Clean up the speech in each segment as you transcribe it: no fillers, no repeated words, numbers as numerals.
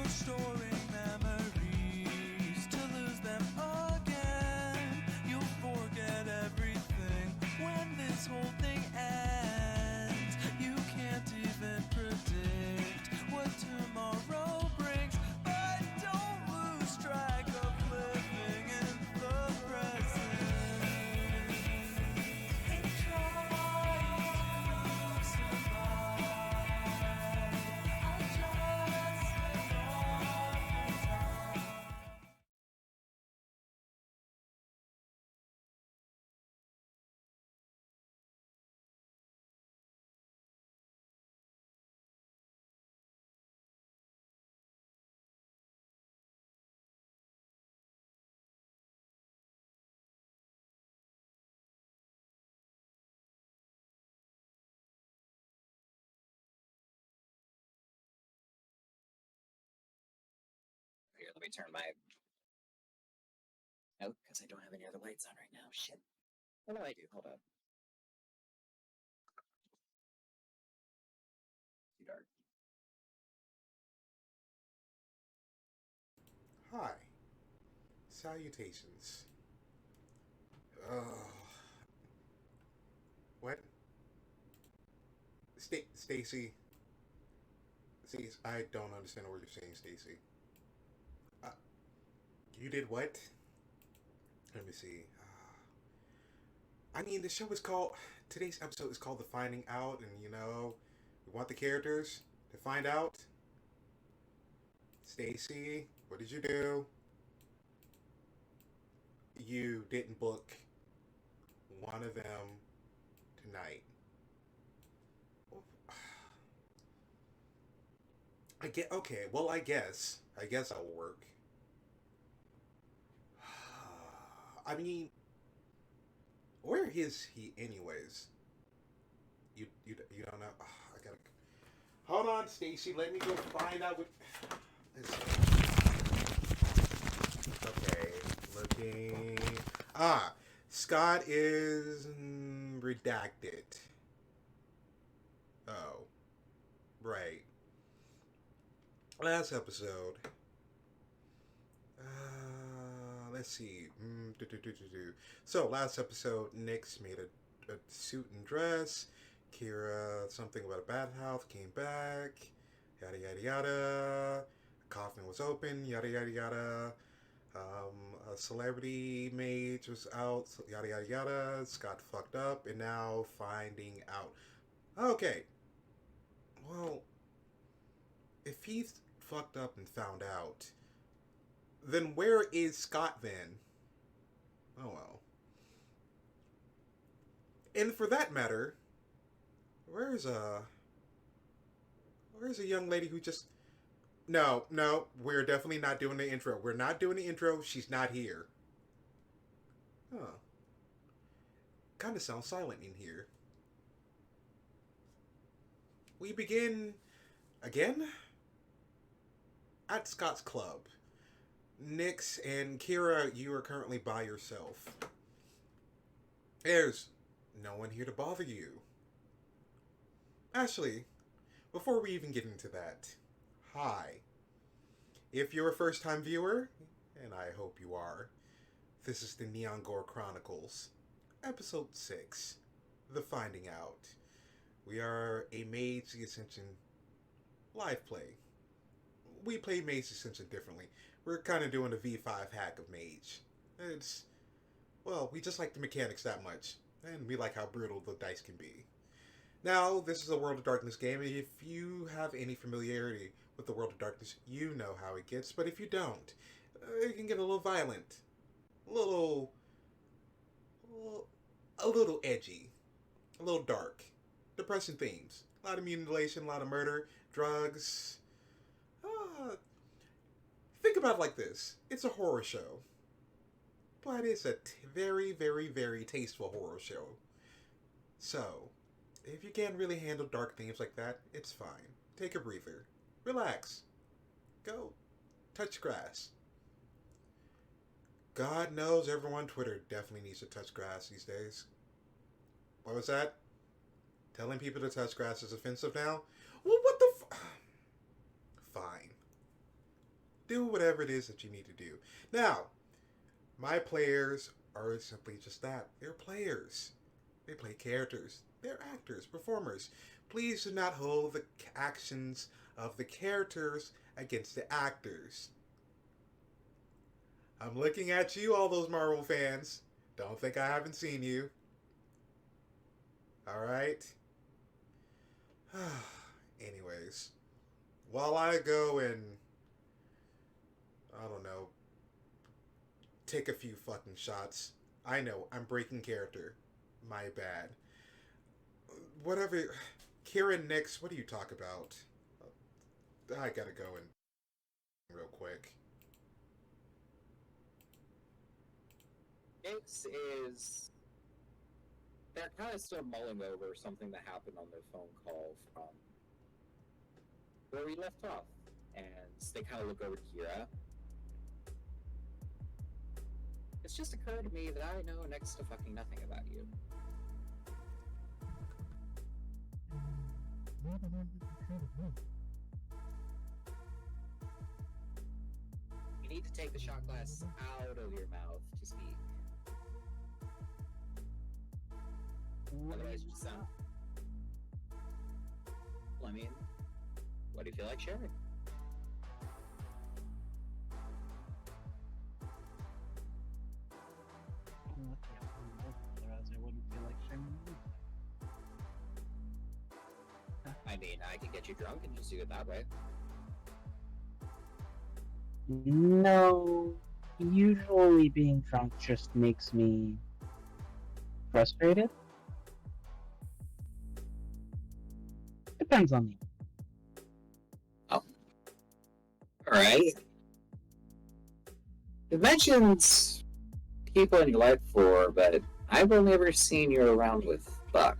storing memories to lose them again. You'll forget everything when this whole thing ends. You can't even predict what tomorrow brings, but don't lose track of living in the present and try to survive. Here, let me turn my out because I don't have any other lights on right now. Shit. Oh no, I do. Hold up. Too dark. Hi. Salutations. What? Stacy. See, I don't understand what you're saying, Stacy. Uh, you did what? Let me see. I mean, the show is called. Today's episode is called The Finding Out, and we want the characters to find out. Stacy, what did you do? You didn't book one of them tonight. I get okay. Well, I guess that will work. I mean, where is he, anyways? You don't know. I gotta. Hold on, Stacy. Let me go find out what. Okay, looking. Scott is redacted. Oh, right. Last episode. Let's see. So last episode, Nyx made a suit and dress. Kiera, something about a bathhouse, came back. Yada yada yada. A coffin was open. Yada yada yada. A celebrity mage was out. Yada yada yada. Scott fucked up, and now finding out. Okay. Well, if he's fucked up and found out, then where is Scott then? Oh well. And for that matter, where's a young lady who just no, we're definitely not doing the intro. We're not doing the intro. She's not here. Huh. Kind of sounds silent in here. We begin again at Scott's club. Nyx and Kiera, you are currently by yourself. There's no one here to bother you. Actually, before we even get into that, hi. If you're a first time viewer, and I hope you are, this is the Gore Chronicles, Episode 6, The Finding Out. We are a Mage Ascension live play. We play Mage Ascension differently. We're kind of doing a V5 hack of Mage. We just like the mechanics that much, and we like how brutal the dice can be. Now, this is a World of Darkness game, and if you have any familiarity with the World of Darkness, you know how it gets, but if you don't, it can get a little violent, a little edgy, a little dark, depressing themes, a lot of mutilation, a lot of murder, drugs. Think about it like this. It's a horror show, but it's a very, very, very tasteful horror show. So, if you can't really handle dark themes like that, it's fine. Take a breather. Relax. Go touch grass. God knows everyone on Twitter definitely needs to touch grass these days. What was that? Telling people to touch grass is offensive now? Well, what the Fine. Do whatever it is that you need to do. Now, my players are simply just that. They're players. They play characters. They're actors, performers. Please do not hold the actions of the characters against the actors. I'm looking at you, all those Marvel fans. Don't think I haven't seen you. Alright? Anyways, while I go and, I don't know, take a few fucking shots, I know, I'm breaking character. My bad. Whatever. Kiera, next, what do you talk about? I gotta go in real quick. Nix is... They're kind of still mulling over something that happened on their phone call from where we left off. And they kind of look over to Kiera. It's just occurred to me that I know next to fucking nothing about you. You need to take the shot glass out of your mouth to speak. Otherwise, you just sound. Well, I mean, what do you feel like sharing? Otherwise, I wouldn't feel like sharing. I mean, I could get you drunk and just do it that way. No, usually being drunk just makes me frustrated. Depends on the. Alright. You mentioned people in your life before, but I've only ever seen you around with Buck.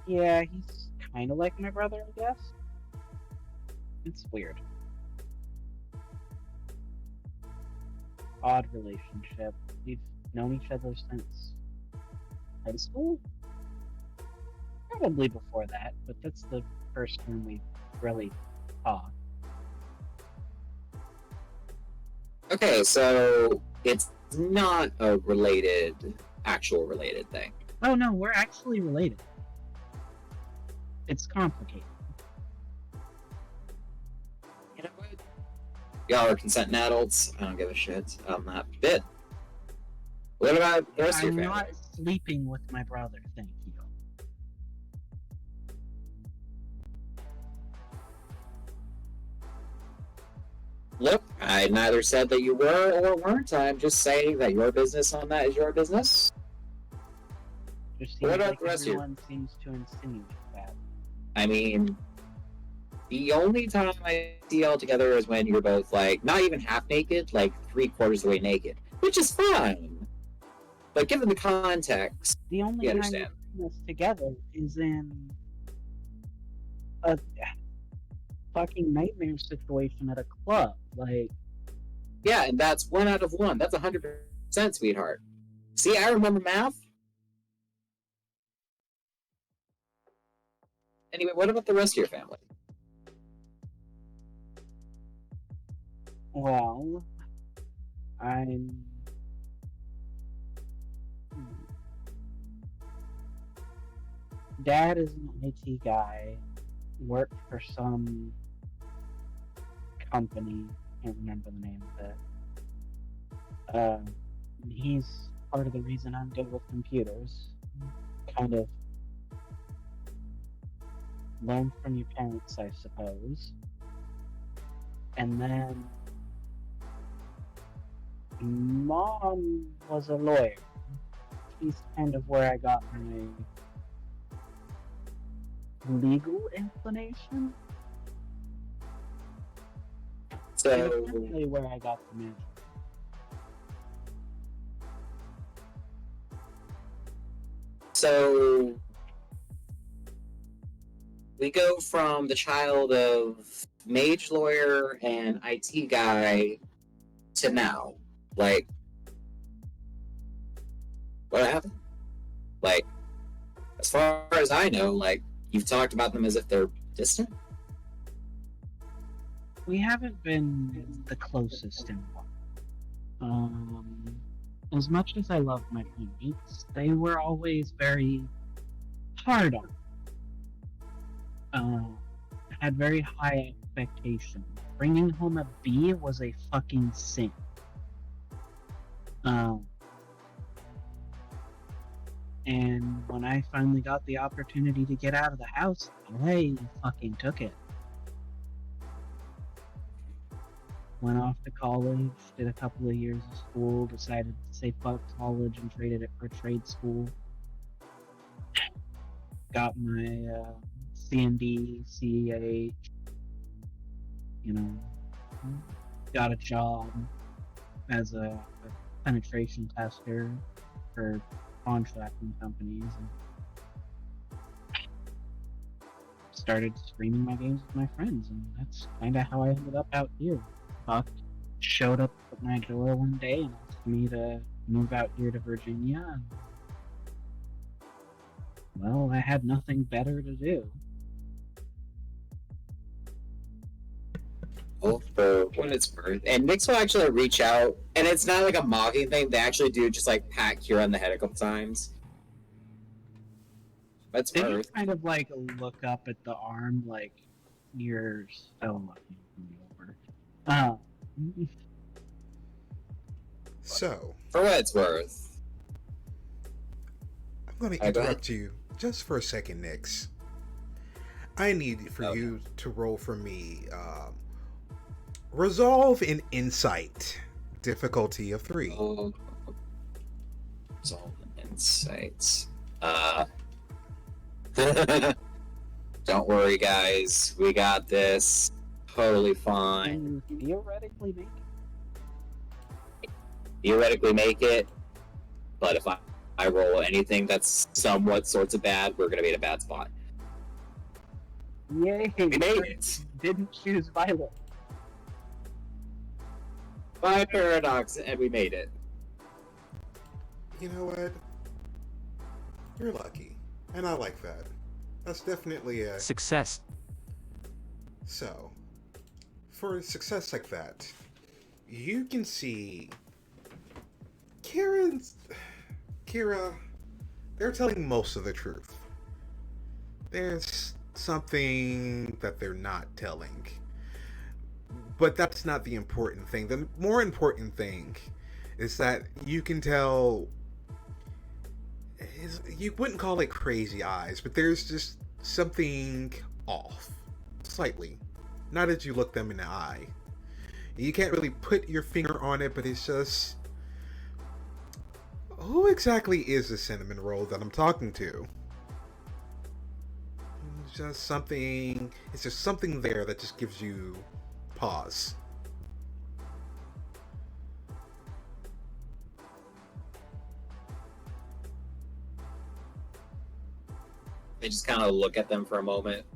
Yeah, he's kind of like my brother, I guess. It's weird. Odd relationship. We've known each other since high school? Probably before that, but that's the first time we've really talked. Okay, so it's not a actual related thing. Oh no, we're actually related. It's complicated. You know what? Y'all are consenting adults. I don't give a shit on that bit. What about the rest of your I'm family? not sleeping with my brother, thank you. Look, I neither said that you were or weren't. I'm just saying that your business on that is your business. Just What seems about like the rest of you? everyone seems to insinuate that. I mean, the only time I see y'all together is when you're both, like, not even half naked, like 3/4 of the way naked, which is fine. But given the context, The only you time understand. we're this together is in a fucking nightmare situation at a club. Like, Yeah, and that's 1 out of 1. That's 100%, sweetheart. See, I remember math. Anyway, what about the rest of your family? well, I'm. Dad is an IT guy, worked for some company, can't remember the name of it. He's part of the reason I'm good with computers. Kind of learned from your parents, I suppose. And then Mom was a lawyer. She's kind of where I got my legal inclination. And So, essentially where I got the magic. so we go from the child of mage lawyer and IT guy to now. Like, what happened? Like, as far as I know, like, you've talked about them as if they're distant. we haven't been the closest in a while. As much as I love my playmates, they were always very hard on. Had very high expectations. Bringing home a B was a fucking sin. And when I finally got the opportunity to get out of the house, I fucking took it. Went off to college, did a couple of years of school, decided to say fuck college and traded it for trade school. Got my C&D, CEH, got a job as a penetration tester for contracting companies, and started streaming my games with my friends, and that's kind of how I ended up out here. Buck showed up at my door one day and asked me to move out here to Virginia, and well, I had nothing better to do. Well, for what it's worth. And Nyx will actually reach out, and it's not like a mocking thing. They actually do just like pat Kiera on the head a couple times. That's They worth. just kind of like look up at the arm, like, you're so lucky to be over. So, For what it's worth. I'm going to Go ahead. interrupt you just for a second, Nyx. I need for Okay. you to roll for me Resolve in Insight, difficulty of 3. Oh, it's all insights. Don't worry, guys. We got this. Totally fine. And you Theoretically make it, but if I roll anything that's somewhat sorts of bad, we're gonna be in a bad spot. Yay! We made it. Didn't choose Violet. By paradox, and we made it. You know what? You're lucky. And I like that. That's definitely a... Success. So, for success like that, you can see Kiera, they're telling most of the truth. There's something that they're not telling. But that's not the important thing. The more important thing is that you can tell, you wouldn't call it crazy eyes, but there's just something off. Slightly. Not as you look them in the eye. You can't really put your finger on it, but it's just... Who exactly is the cinnamon roll that I'm talking to? It's just something there that just gives you pause. They just kind of look at them for a moment.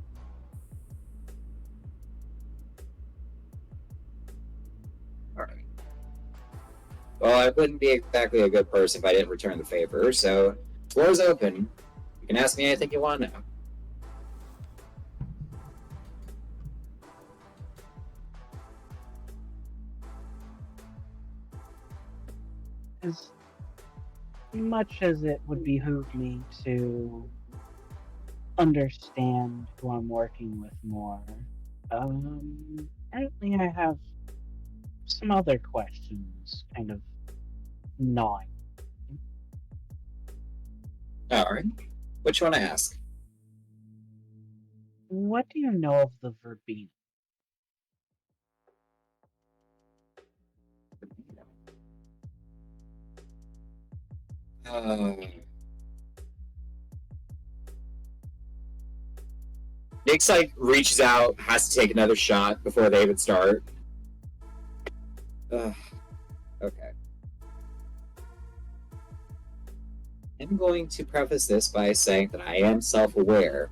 Alright. Well, I wouldn't be exactly a good person if I didn't return the favor, so floor's open. You can ask me anything you want to know. As much as it would behoove me to understand who I'm working with more, apparently I have some other questions kind of gnawing. Alright. What you want to ask? What do you know of the Verbena? Nick's like reaches out, has to take another shot before they even start. Okay. I'm going to preface this by saying that I am self-aware.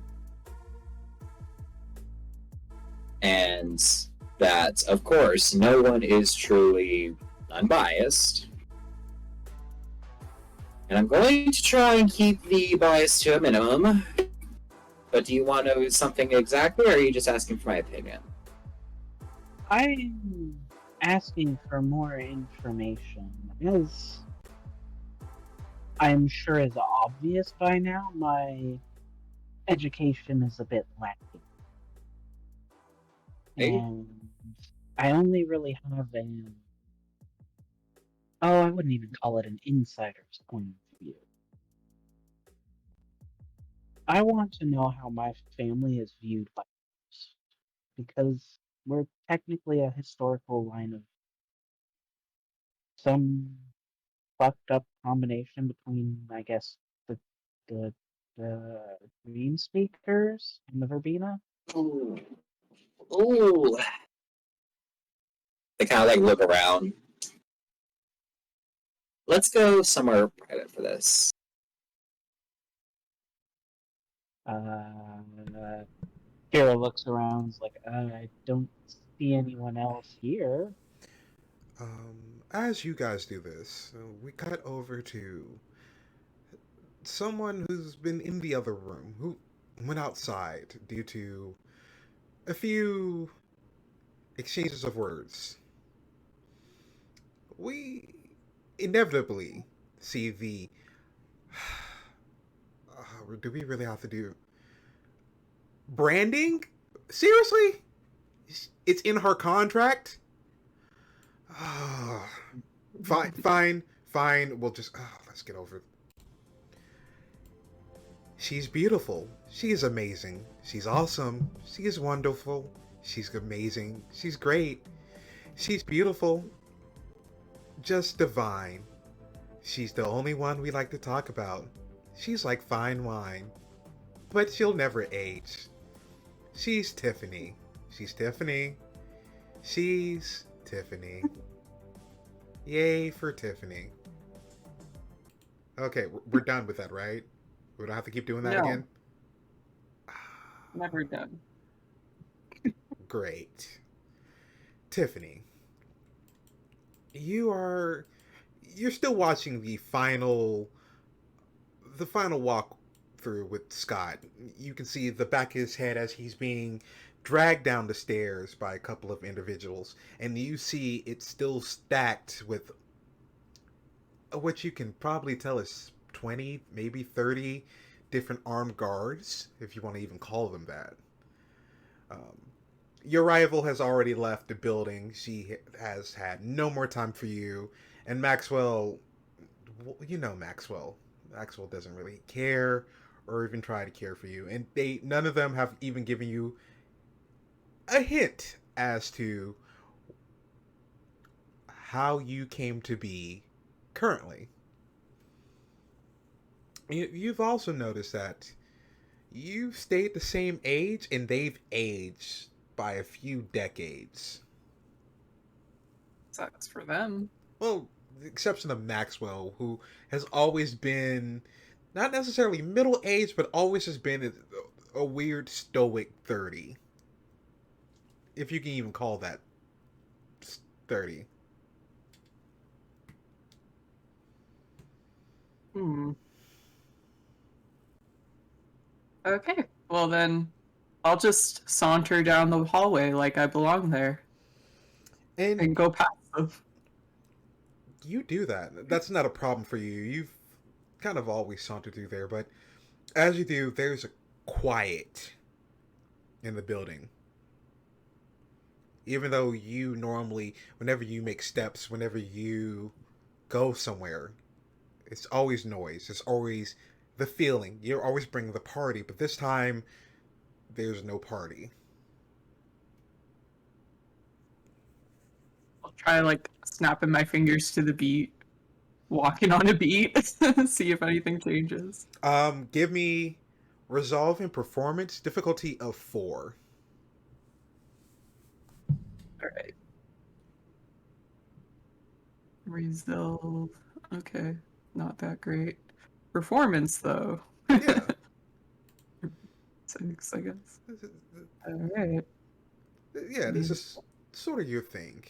And that, of course, no one is truly unbiased. And I'm going to try and keep the bias to a minimum. But do you want to know something exactly, or are you just asking for my opinion? I'm asking for more information. As I'm sure is obvious by now, my education is a bit lacking. Hey? And I only really have an... Oh, I wouldn't even call it an insider's point of view. I want to know how my family is viewed by others, because we're technically a historical line of some fucked up combination between, I guess, the the the dream speakers and the verbena. Ooh. Ooh. They kind of like look around. Let's go somewhere private for this. Kiera looks around, is like, I don't see anyone else here. As you guys do this, we cut over to someone who's been in the other room, who went outside due to a few exchanges of words. We inevitably see the. Do we really have to do branding? Seriously? It's in her contract? Fine, fine, fine. We'll just. Let's get over it. She's beautiful. She is amazing. She's awesome. She is wonderful. She's amazing. She's great. She's beautiful. Just divine. She's the only one we like to talk about. She's like fine wine. But she'll never age. She's Tiffany. She's Tiffany. She's Tiffany. Yay for Tiffany. Okay, we're done with that, right? We don't have to keep doing that No. again? Never done. Great. Tiffany, you're still watching the final walk through with Scott. You can see the back of his head as he's being dragged down the stairs by a couple of individuals, and you see it's still stacked with what you can probably tell is 20, maybe 30 different armed guards, if you want to even call them that. Your rival has already left the building. She has had no more time for you. And Maxwell, you know Maxwell. Maxwell doesn't really care or even try to care for you. And none of them have even given you a hint as to how you came to be currently. You've also noticed that you've stayed the same age and they've aged by a few decades. Sucks for them. Well, the exception of Maxwell, who has always been not necessarily middle aged, but always has been a weird stoic 30. If you can even call that 30. Okay. Well then, I'll just saunter down the hallway like I belong there And and go past them. you do that. That's not a problem for you. You've kind of always sauntered through there, but as you do, there's a quiet in the building. Even though you normally, whenever you make steps, whenever you go somewhere, it's always noise. It's always the feeling. You're always bringing the party, but this time, there's no party. I'll try like snapping my fingers to the beat, walking on a beat, see if anything changes. Give me resolve and performance difficulty of 4. All right. Resolve. Okay, not that great. Performance though. Yeah. 6, I guess. All right. Yeah, this is sort of your thing.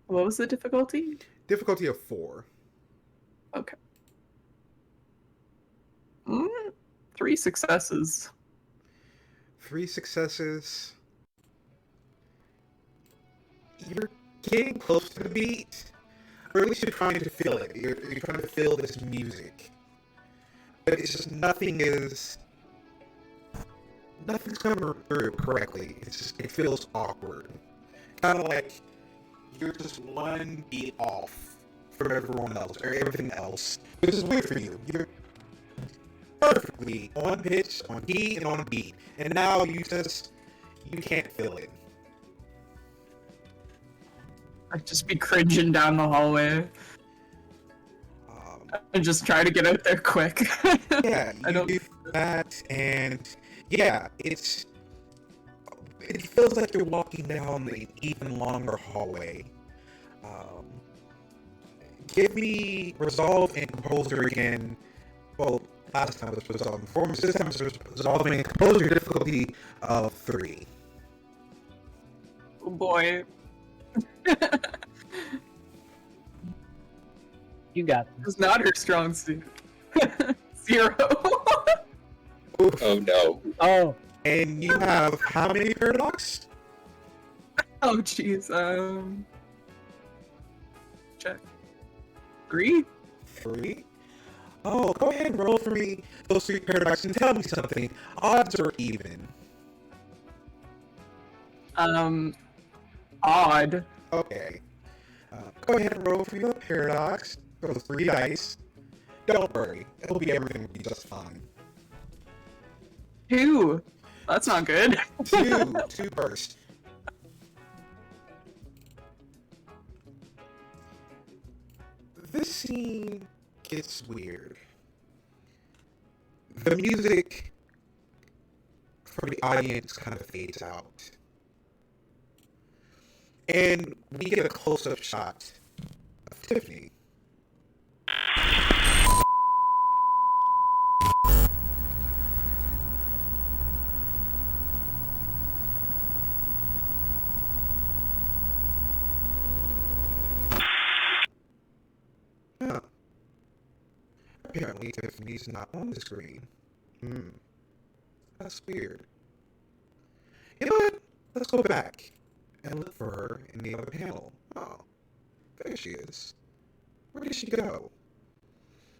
What was the difficulty? Difficulty of 4. Okay. 3 successes. 3 successes. You're getting close to the beat. Or at least you're trying to feel it. You're trying to feel this music. But it's just nothing's coming through correctly. It feels awkward. Kind of like you're just one beat off from everyone else, or everything else. Which is weird for you. You're perfectly on pitch, on key, and on beat. And now you can't feel it. I'd just be cringing down the hallway. And just try to get out there quick. Yeah, you do that, and yeah, it feels like you're walking down an even longer hallway. Give me resolve and composure again. Well, last time it was resolve and performance. This time it's resolving and composure difficulty of 3. Oh boy. You got this. It's not her strong suit. 0. Oof. Oh no. Oh, And you have how many paradox? Oh jeez. Check. 3? 3. Oh, go ahead and roll for me those 3 paradox and tell me something. Odds or even? Odd. Okay. Go ahead and roll for your paradox. Those 3 dice. Don't worry. Everything will be just fine. 2. That's not good. 2 burst. This scene gets weird. The music for the audience kind of fades out. And we get a close-up shot of Tiffany. Huh. Apparently Tiffany's not on the screen. That's weird. You know what? Let's go back and look for her in the other panel. Oh, there she is. Where did she go?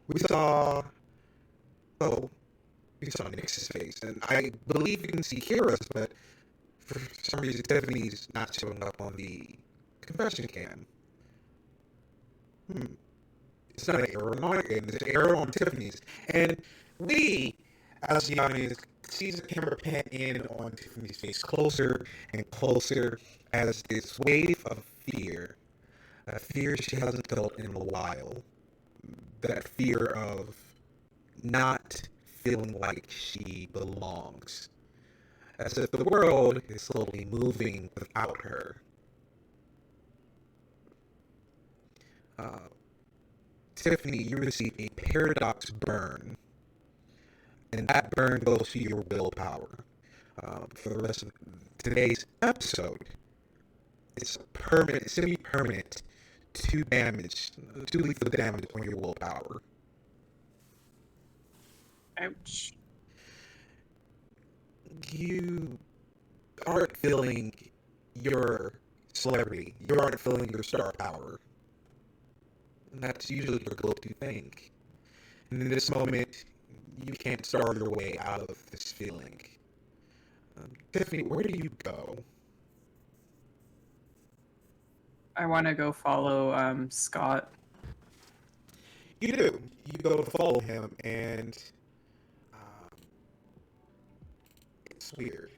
We saw Nix's face, and I believe you can see Kiera's, but for some reason Tiffany's not showing up on the confession cam. It's not an error on it, it's an error on Tiffany's. And we, as the audience, see the camera pan in on Tiffany's face closer and closer as this wave of fear, a fear she hasn't felt in a while, that fear of not feeling like she belongs, as if the world is slowly moving without her. Tiffany, you receive a paradox burn, and that burn goes to your willpower. For the rest of today's episode, it's permanent, semi-permanent, 2 lethal damage on your willpower. Ouch. You aren't feeling your celebrity. You aren't feeling your star power. And that's usually your go-to thing. And in this moment, you can't star your way out of this feeling. Tiffany, where do you go? I want to go follow Scott. You do. You go to follow him, and it's weird.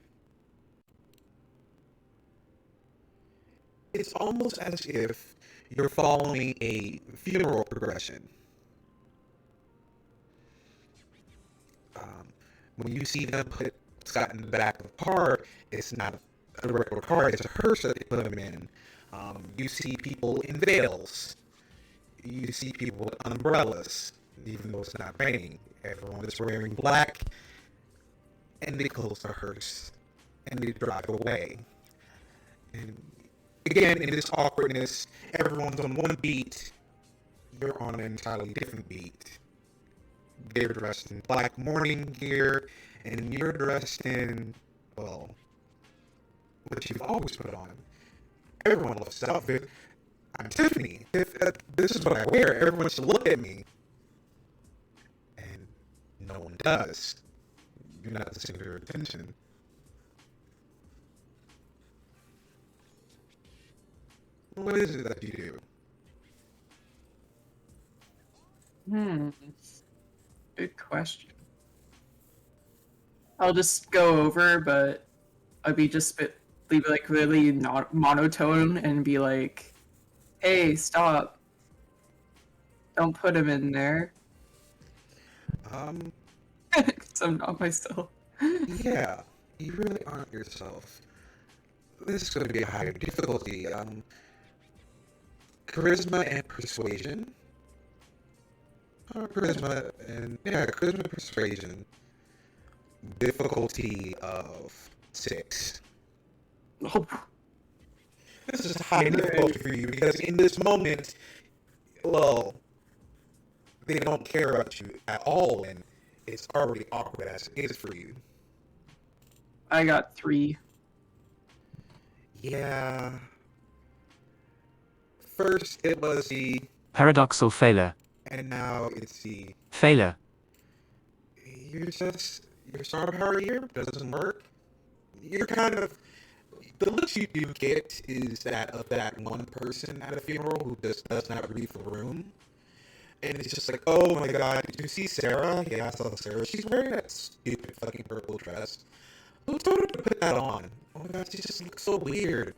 It's almost as if you're following a funeral progression. When you see them put Scott in the back of the car, it's not a regular car, it's a hearse that they put him in. You see people in veils. You see people with umbrellas, even though it's not raining. Everyone is wearing black, and they close the hearse, and they drive away. And again, in this awkwardness, everyone's on one beat, you're on an entirely different beat. they're dressed in black mourning gear, and you're dressed in, well, what you've always put on. Everyone loves this outfit. I'm Tiffany. This is what I wear. Everyone should look at me. And no one does. You're not the center of attention. What is it that you do? Good question. I'll just go over, but I'll be leave it like really not monotone and be like, "Hey, stop! Don't put him in there." Because I'm not myself. Yeah, you really aren't yourself. This is going to be a higher difficulty. Charisma and persuasion. Charisma and persuasion. Difficulty of 6. Oh, This is high difficulty for you because in this moment, well, they don't care about you at all, and it's already awkward as it is for you. I got 3. Yeah. First, it was the Paradoxal failure. and now it's the Failure. your star power here doesn't work. You're kind of the looks you do get is that of that one person at a funeral who just does not read the room. And it's just like, oh my god, did you see Sarah? Yeah, I saw Sarah. She's wearing that stupid fucking purple dress. Who told her to put that on? Oh my god, she just looks so weird.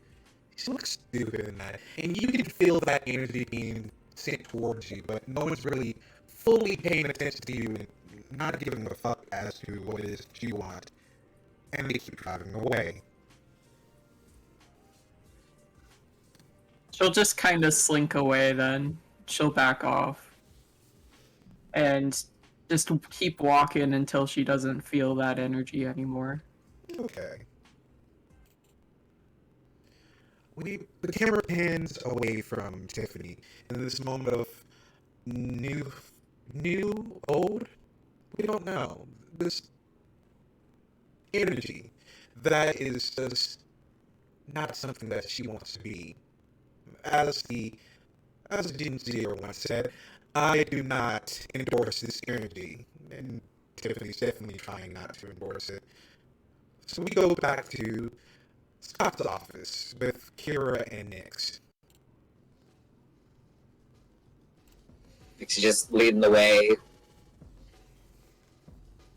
She looks stupid in that. And you can feel that energy being sent towards you, but no one's really fully paying attention to you and not giving a fuck as to what it is that you want. And they keep driving away. She'll just kind of slink away then. She'll back off. And just keep walking until she doesn't feel that energy anymore. Okay. The camera pans away from Tiffany in this moment of new, old, we don't know. This energy that is just not something that she wants to be. As Gen Zero once said, I do not endorse this energy, and Tiffany's definitely trying not to endorse it. So we go back to Scott's office with Kiera and Nix. She's just leading the way.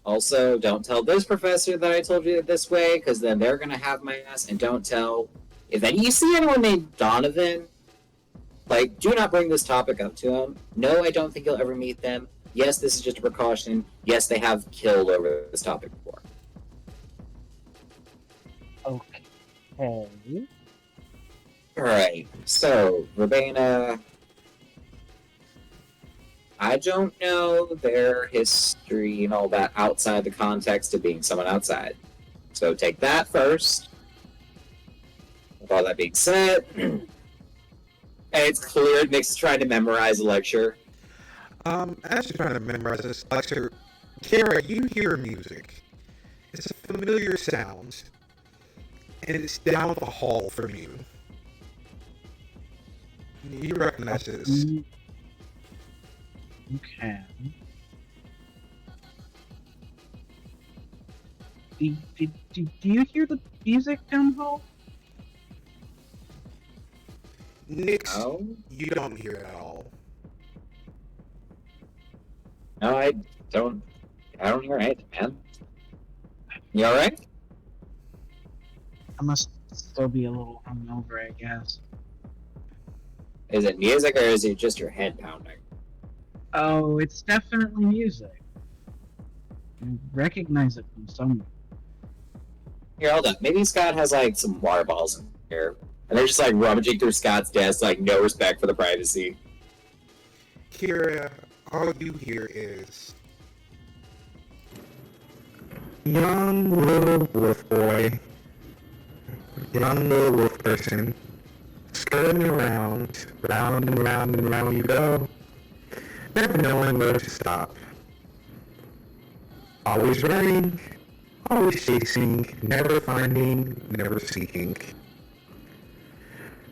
Also, don't tell this professor that I told you this way, because then they're gonna have my ass. And don't tell if you see anyone named Donovan. Like, do not bring this topic up to him. No, I don't think you'll ever meet them. Yes, this is just a precaution. Yes, they have killed over this topic before. Okay. Alright, so, Verbena. I don't know their history and all that outside the context of being someone outside. So take that first. With all that being said, and it's clear Nick's is trying to memorize a lecture. As you're trying to memorize this lecture, Kiera, you hear music. It's a familiar sound. And it's down the hall from you. You recognize this. Okay. Do you hear the music down the hall? Nix, No? you don't hear it at all. No, I don't hear anything, man. You alright? I must still be a little hungover, I guess. Is it music or is it just your head pounding? Oh, it's definitely music. I recognize it from somewhere. Here, hold up. Maybe Scott has like some water balls in here. And they're just like rummaging through Scott's desk, like no respect for the privacy. Kiera, all you hear is young little wolf boy, young little wolf person, skirting around, round and round and round you go, never knowing where to stop. Always running, always chasing, never finding, never seeking.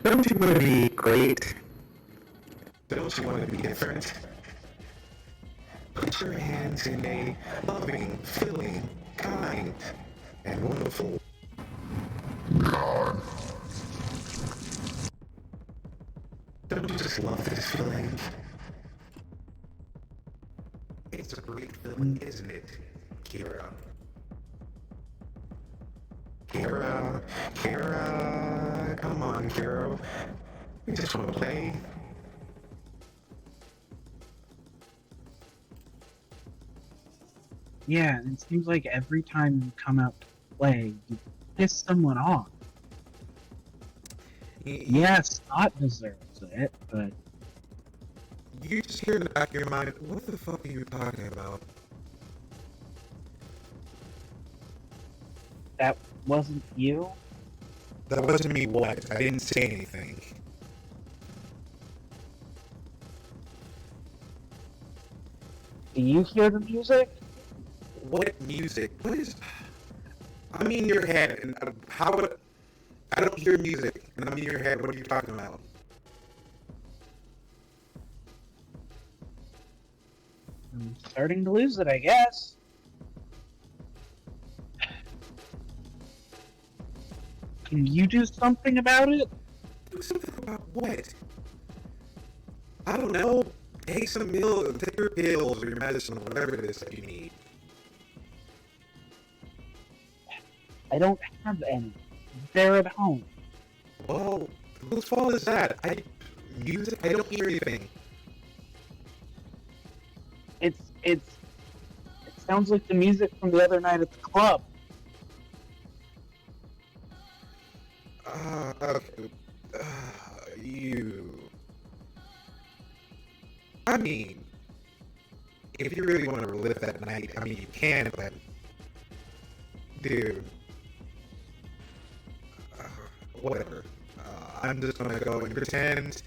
Don't you want to be great? Don't you want to be different? Put your hands in a loving, filling, kind, and wonderful God. Don't you just love this feeling? It's a great feeling, isn't it, Kiera? Kiera, come on, Kiera. We just want to play. Yeah, and it seems like every time you come out to play, you piss someone off. Yeah, Scott deserves it, but You just hear in the back of your mind, what the fuck are you talking about? that wasn't you? That wasn't me what? I didn't say anything. Do you hear the music? What music? What is... I'm in your head, and how would... I don't hear music, and I'm in your head. What are you talking about? I'm starting to lose it, I guess. Can you do something about it? Do something about what? I don't know. Take some pills, take your pills or your medicine or whatever it is that you need. I don't have any. They're at home. Well, whose fault is that? Music? I don't hear anything. It sounds like the music from the other night at the club. Okay. You... I mean, if you really want to relive that night, I mean, you can, but... Dude... whatever. I'm just gonna go and pretend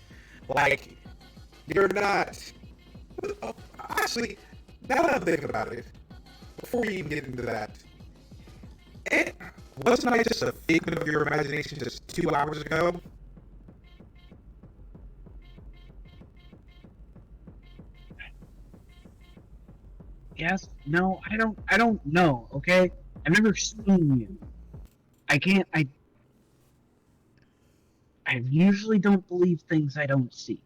like you're not... Oh, actually, now that I'm thinking about it, before we even get into that, wasn't I just a figment of your imagination just 2 hours ago? Yes? No, I don't know, okay? I've never seen you. I usually don't believe things I don't see.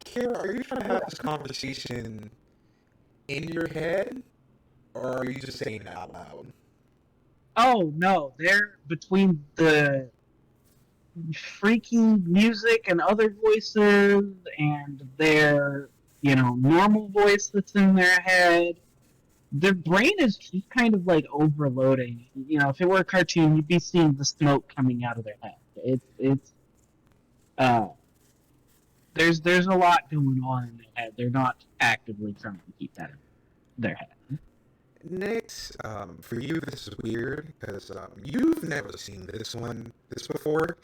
Kiera, are you trying to have this conversation in your head? Or are you just saying it out loud? Oh no, they're between the freaky music and other voices and their, normal voice that's in their head. Their brain is just kind of like overloading. If it were a cartoon, you'd be seeing the smoke coming out of their head. Uh, there's a lot going on in their head. They're not actively trying to keep that in their head. Next, for you, this is weird because you've never seen this before,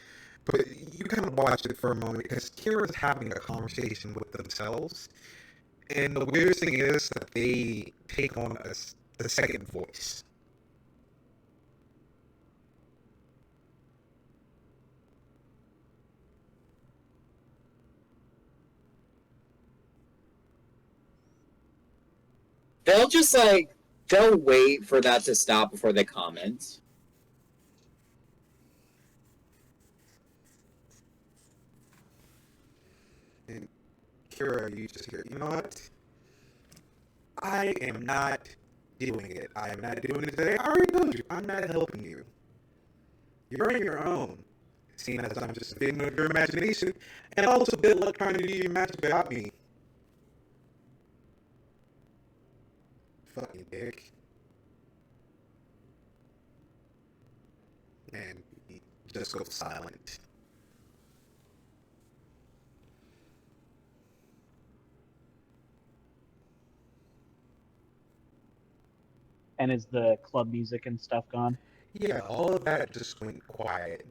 but you kind of watched it for a moment because Kiera's having a conversation with themselves, and the weirdest thing is that they take on the second voice. They'll wait for that to stop before they comment. And Kiera, you just hear, you know what? I am not doing it. I am not doing it today. I already told you, I'm not helping you. You're on your own. Seeing as I'm just a figment of your imagination, and also good luck trying to do your magic without me. Fucking dick. And he just goes silent. And is the club music and stuff gone? Yeah, all of that just went quiet.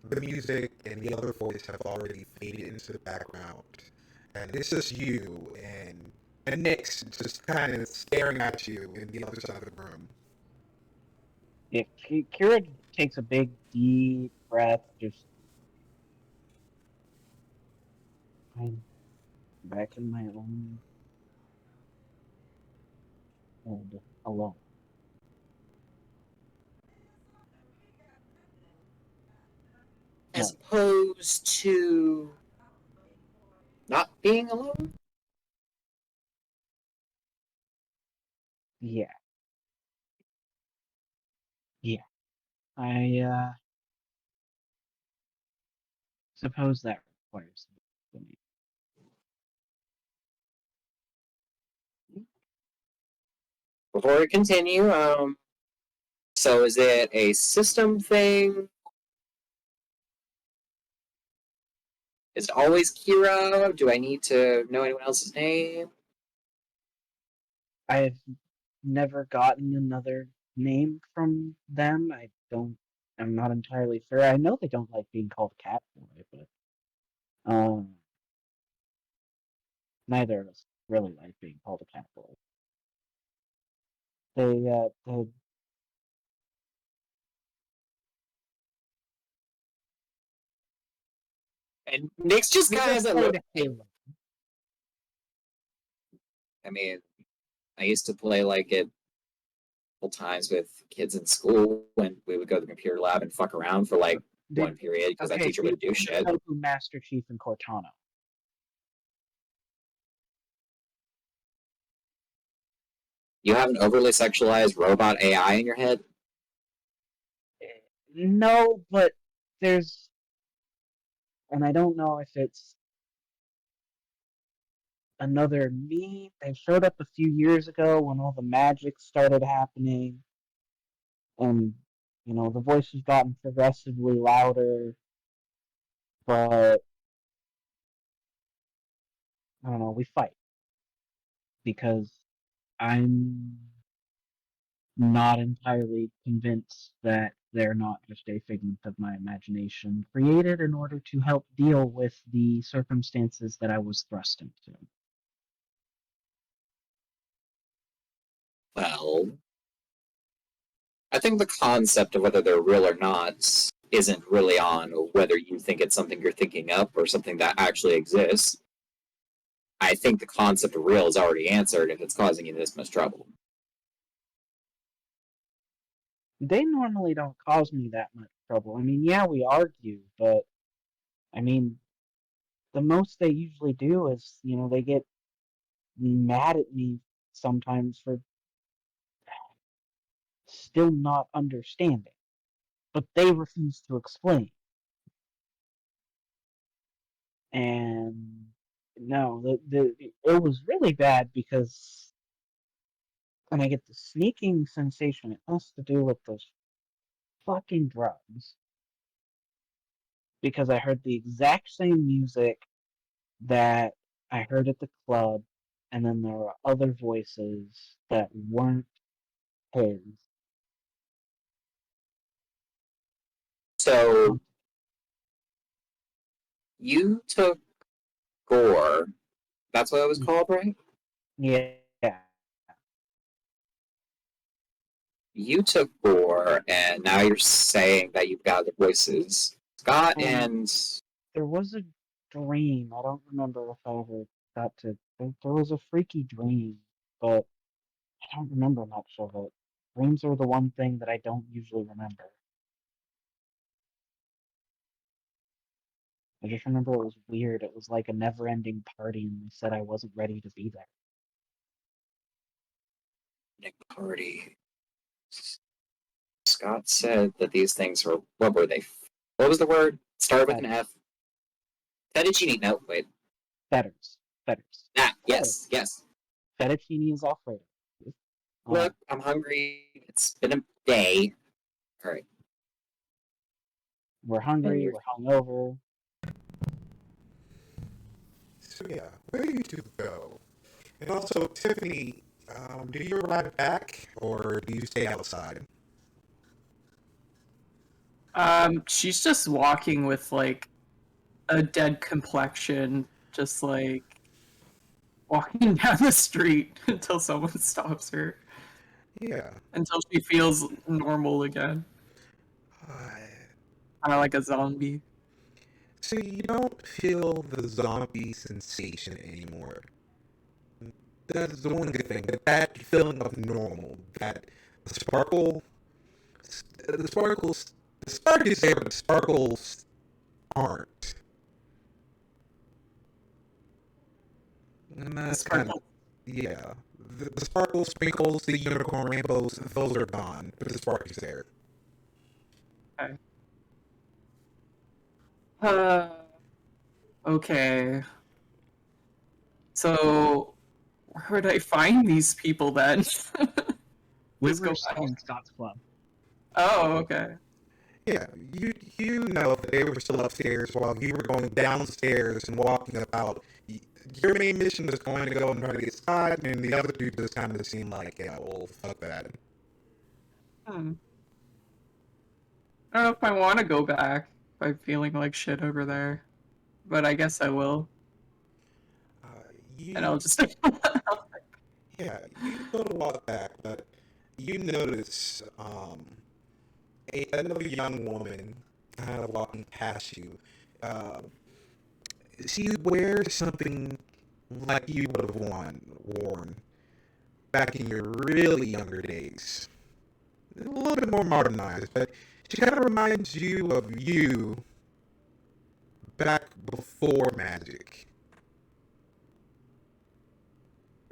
The music and the other voice have already faded into the background. and it's just you and Nick's just kind of staring at you in the other side of the room. Yeah, Kiera takes a big, deep breath, just I'm back in my own head alone. As No, opposed to not being alone? yeah, yeah. I suppose that requires me. Before we continue, so is it a system thing? Is it always Kiera? Do I need to know anyone else's name? I've never gotten another name from them. I'm not entirely sure. I know they don't like being called Catboy, but neither of us really like being called a Catboy. They And Nick's just we kind of just has a look. played Halo. I mean, I used to play like it times with kids in school when we would go to the computer lab and fuck around for like one period because that teacher So you would do just shit. know who Master Chief and Cortana. You have an overly sexualized robot AI in your head? No, but there's, and I don't know if it's another meme. They showed up a few years ago when all the magic started happening, and the voice has gotten progressively louder, but I don't know. We fight because I'm not entirely convinced that they're not just a figment of my imagination, created in order to help deal with the circumstances that I was thrust into. Well, I think the concept of whether they're real or not isn't really on whether you think it's something you're thinking up or something that actually exists. I think the concept of real is already answered if it's causing you this much trouble. They normally don't cause me that much trouble. I mean, yeah, we argue, but I mean, the most they usually do is, they get mad at me sometimes for still not understanding, but they refuse to explain. And no, it was really bad because, and I get the sneaking sensation it has to do with those fucking drugs, because I heard the exact same music that I heard at the club, and then there were other voices that weren't his. So, you took Gore. That's what it was called, right? Yeah. You took Gore, and now you're saying that you've got the voices. Scott and There was a dream. I don't remember if I ever got to. There was a freaky dream, but I don't remember much of it. Dreams are the one thing that I don't usually remember. I just remember it was weird. It was like a never-ending party, and they said I wasn't ready to be there. Nick Party. Scott said that these things were. What were they? What was the word? Started with an F. Fettuccine. No, wait. Fetters. Fetters. Ah, yes, yes. Fettuccine is Alfredo. Look, I'm hungry. It's been a day. All right. We're hungry. We're hungover. So yeah, where do you two go? And also, Tiffany, do you arrive back or do you stay outside? She's just walking with like a dead complexion, just like walking down the street until someone stops her, Yeah. until she feels normal again, Uh, kind of like a zombie. so you don't feel the zombie sensation anymore. That's the one good thing. That feeling of normal, that the sparkle, the sparkles, the spark is there, but the sparkles aren't. And that's kind of, yeah. The sparkles, sprinkles, the unicorn rainbows, those are gone, but the spark is there. Okay. Okay. So, where would I find these people then? We Just were go still back. in Scott's club. Oh, okay. Yeah, you know that they were still upstairs while you were going downstairs and walking about. Your main mission was going to go and try to get Scott, and the other two just kind of seemed like, yeah, well, fuck that. Hmm. I don't know if I want to go back if I'm feeling like shit over there, but I guess I will, Uh, and I'll you, just. yeah, you go to walk back, but you notice another young woman kind of walking past you. Uh, she wears something like you would have worn back in your really younger days. A little bit more modernized, but she kind of reminds you of you back before magic.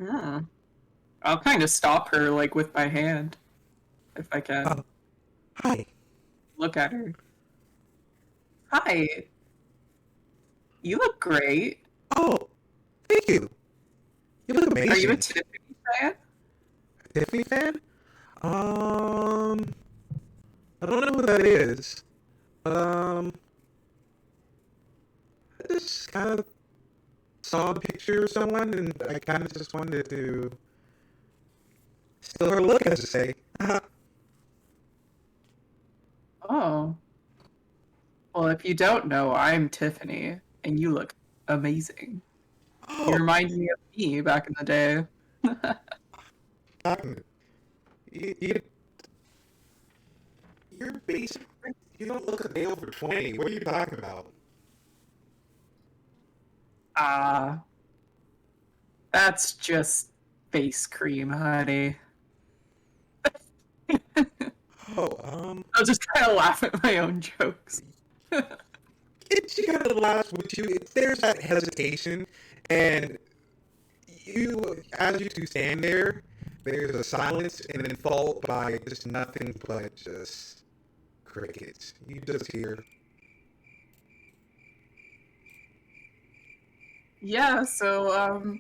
Hmm. I'll kind of stop her like with my hand, if I can. Oh, hi. Look at her. Hi. You look great. Oh, thank you. You look amazing. Are you a Tiffany fan? Tiffany fan? I don't know who that is. I just kind of saw a picture of someone, and I kind of just wanted to steal her look, as to say. Oh. Well, if you don't know, I'm Tiffany, and you look amazing. You Oh, remind me of me back in the day. you, you're basic. You don't look a day over 20. What are you talking about? Ah, that's just face cream, honey. Oh, I'll just kind of laugh at my own jokes. she kind of laughs with you. There's that hesitation, and as you two stand there, there's a silence, and then followed by just nothing but just crickets. You just hear, Yeah, so,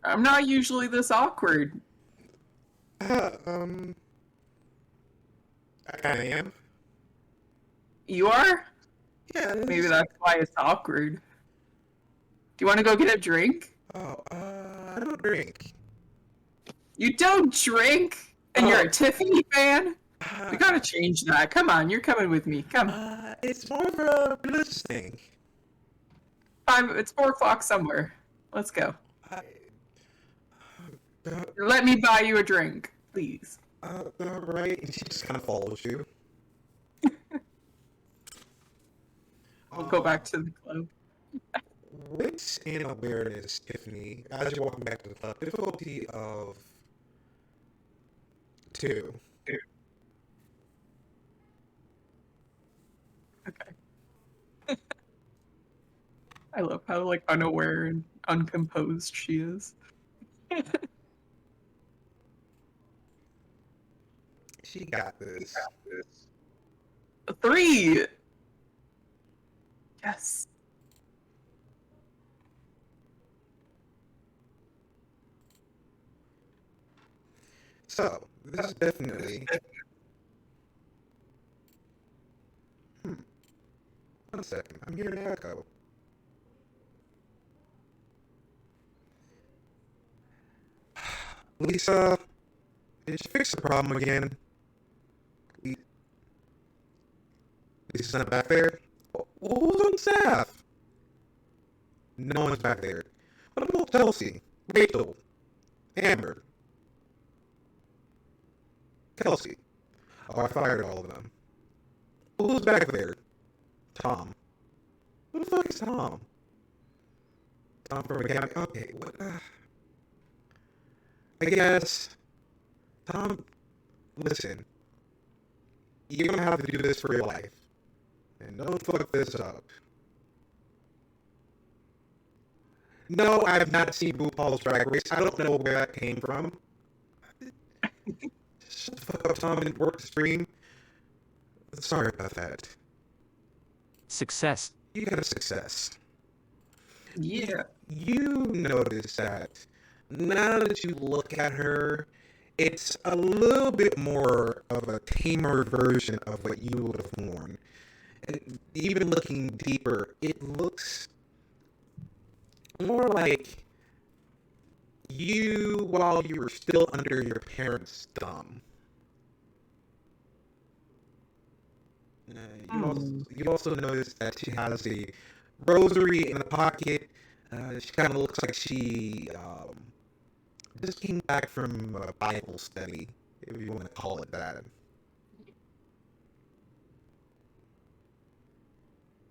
I'm not usually this awkward. uh, I kind of am. You are? Yeah, Maybe that's why it's awkward. Do you want to go get a drink? Oh, I don't drink. You don't drink? And you're Oh. a Tiffany fan? Uh, We gotta change that. Come on, you're coming with me. Come. it's more of a religious thing. It's 4 o'clock somewhere. Let's go. I, Let me buy you a drink, please. right? And she just kind of follows you. We'll go back to the club. Wits and awareness, Tiffany, as you're walking back to the club, difficulty of 2. Okay. I love how like unaware and uncomposed she is. She got this. 3. Yes. So, this is definitely... One second, I'm hearing an echo. Lisa, did you fix the problem again? Lisa's not back there? Who's on staff? No one's back there. What about Chelsea? Rachel, Amber, Kelsey. Oh, I fired all of them. Who's back there? Tom. Who the fuck is Tom? Tom from Academy. Okay, what? I guess. Tom, listen. You're gonna have to do this for your life. And don't fuck this up. No, I have not seen RuPaul's Drag Race. I don't know where that came from. Shut the fuck up, Tom, and work the stream. Sorry about that. Success. You got a success. Yeah. You notice that now that you look at her, it's a little bit more of a tamer version of what you would have worn. And even looking deeper, it looks more like you while you were still under your parents' thumb. You also notice that she has a rosary in the pocket. She kind of looks like she just came back from a Bible study, if you want to call it that.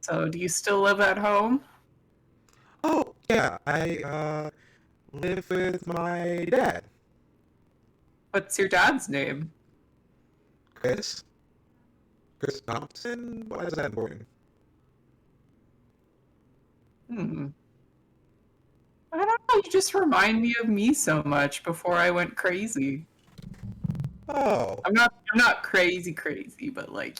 So, do you still live at home? Oh, yeah, I live with my dad, What's your dad's name? Chris. Chris Thompson? Why is that important? I don't know. You just remind me of me so much before I went crazy. Oh, I'm not crazy, but like,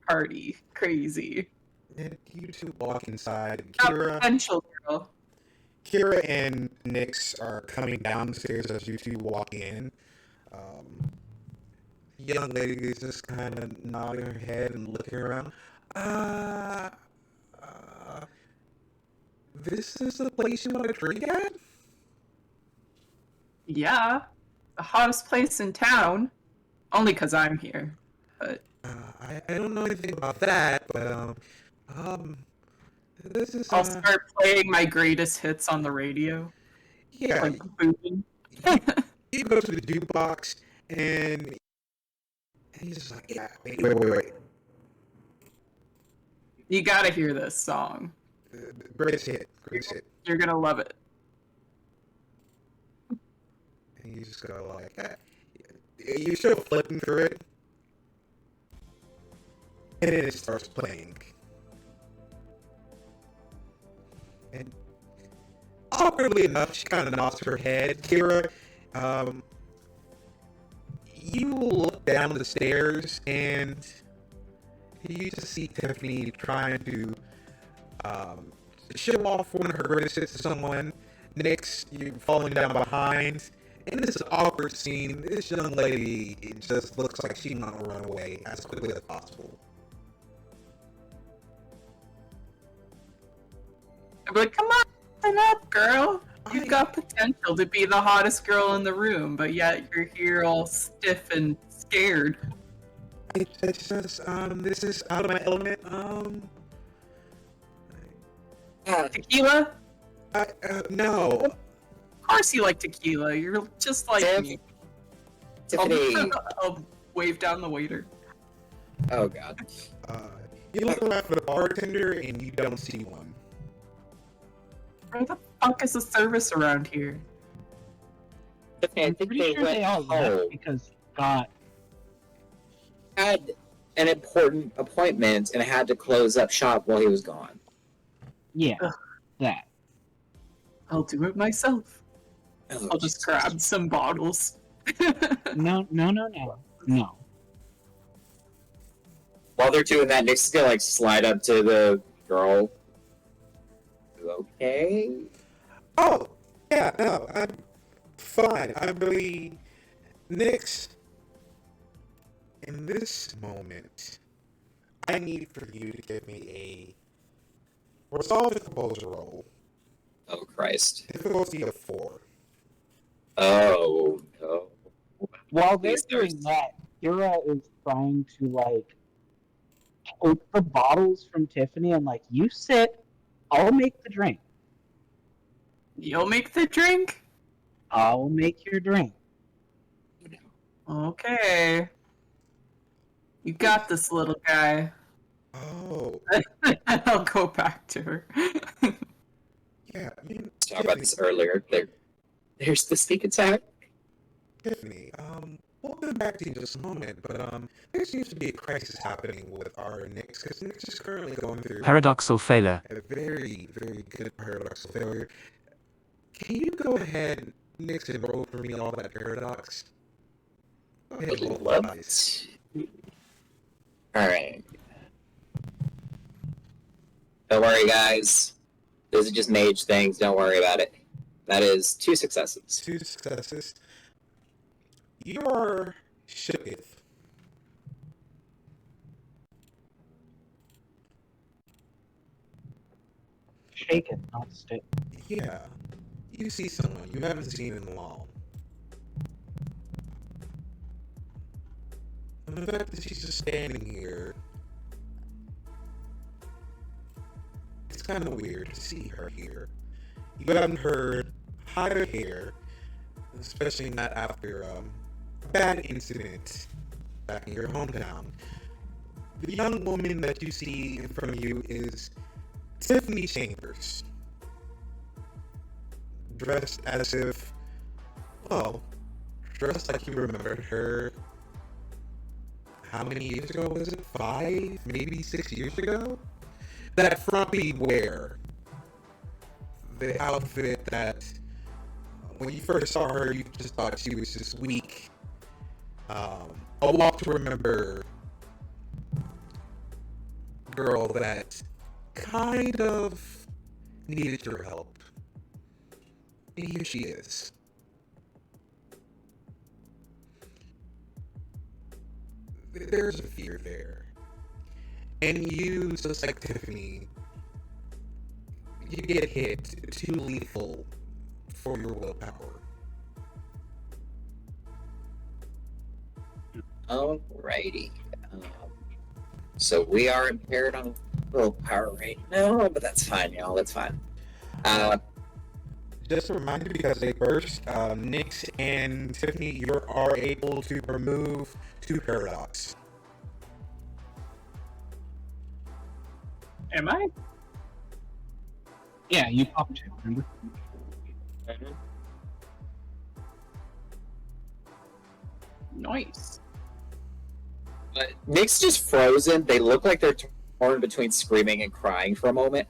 party crazy. and you two walk inside. Potential girl. Kiera and Nyx are coming down the stairs as you two walk in. Young lady is just kind of nodding her head and looking around. This is the place you want to drink at? Yeah, the hottest place in town. Only 'cause I'm here. But I don't know anything about that, but this is I'll start playing my greatest hits on the radio. yeah. Like booming. You go to the jukebox and he's just like, yeah, wait. You gotta hear this song. Greatest hit. You're gonna love it. And you just go like, you're still flipping through it, and then it starts playing. And awkwardly enough, she kind of nods her head. Kiera, you look down the stairs and you just see Tiffany trying to show off one of her greatest hits to someone. Nyx, you falling down behind. In this awkward scene, this young lady just looks like she want to run away as quickly as possible. I'm like, come on, stand up, girl. You've got potential to be the hottest girl in the room, but yet you're here all stiff and scared. It's just, this is out of my element. Tequila? No. Of course you like tequila. You're just like me. Tiffany. I'll wave down the waiter. Oh god. You look around for the bartender and you don't see one. Where the fuck is the service around here? Tiffany, I I'm think pretty they sure went they all home. left because Scott. Had an important appointment and had to close up shop while he was gone. Yeah, Ugh. that. I'll do it myself. Oh, I'll just grab some bottles. No. While they're doing that, Nick's gonna like slide up to the girl. You okay? Oh, yeah, no, I'm fine. I'm really... Nyx, in this moment, I need for you to give me a resolve the composer roll. Oh Christ. Difficulty of 4. Oh no. While they're Please, doing that, Kiera is trying to like take the bottles from Tiffany and like, you sit, I'll make the drink. You'll make the drink? I'll make your drink. Okay. You got this, little guy. Oh, I'll go back to her. yeah. Talked about this earlier. There's the sneak attack. Tiffany, we'll get back to you in just a moment, but there seems to be a crisis happening with our Nyx, because Nyx is currently going through Paradoxal failure. a very, very good paradoxal failure. Can you go ahead, Nyx, and roll for me all that paradox? Go ahead, Would roll love dice. to. Alright. Don't worry, guys. Those are just mage things. Don't worry about it. That is 2 successes. 2 successes. You are shooketh. Shake it, not stick. Yeah. You see someone you haven't seen in long. And the fact that she's just standing here, it's kind of weird to see her here. You haven't heard hide her hair, especially not after a bad incident back in your hometown. The young woman that you see in front of you is Tiffany Chambers, dressed as if, well, dressed like you remembered her. How many years ago was it? 5, maybe 6 years ago? That frumpy wear. The outfit that, when you first saw her, you just thought she was just weak. A walk to remember girl that kind of needed your help. And here she is. There's a fear there. And you, just like Tiffany, you get hit too lethal for your willpower. Alrighty. So we are impaired on willpower right now, but that's fine, y'all. That's fine. Just a reminder, because they burst, Nyx and Tiffany, you are able to remove 2 paradox. Am I? Yeah, you popped it, remember? Nice. But Nick's just frozen. They look like they're torn between screaming and crying for a moment.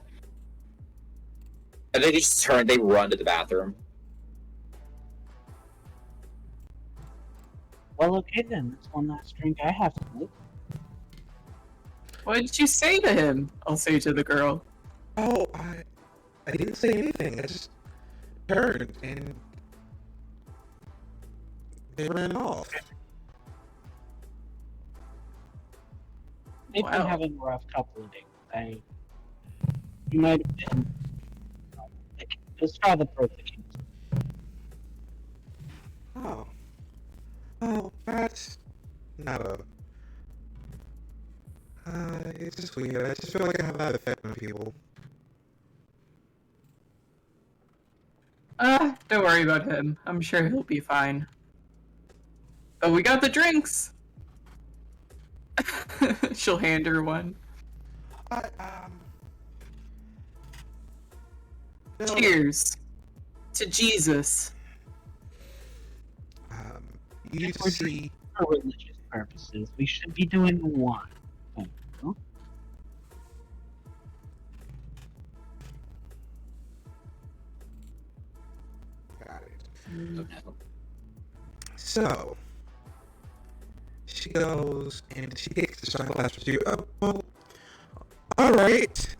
And they just turn, they run to the bathroom. Well, okay then. That's one last drink I have to make. What did you say to him? I'll say to the girl. Oh, I didn't say anything. I just turned and they ran off. They've been Wow. having a rough couple of days. You might have been the straw that broke the camel's Oh. Oh, that's not a... it's just weird. I just feel like I have that effect on people. Don't worry about him. I'm sure he'll be fine. But we got the drinks! She'll hand her one. No, Cheers. To Jesus. you see... for religious purposes. We should be doing the wine. Thank you. Got it. Oh, no. So, she goes and she takes the shot glass with you. Oh, well, alright.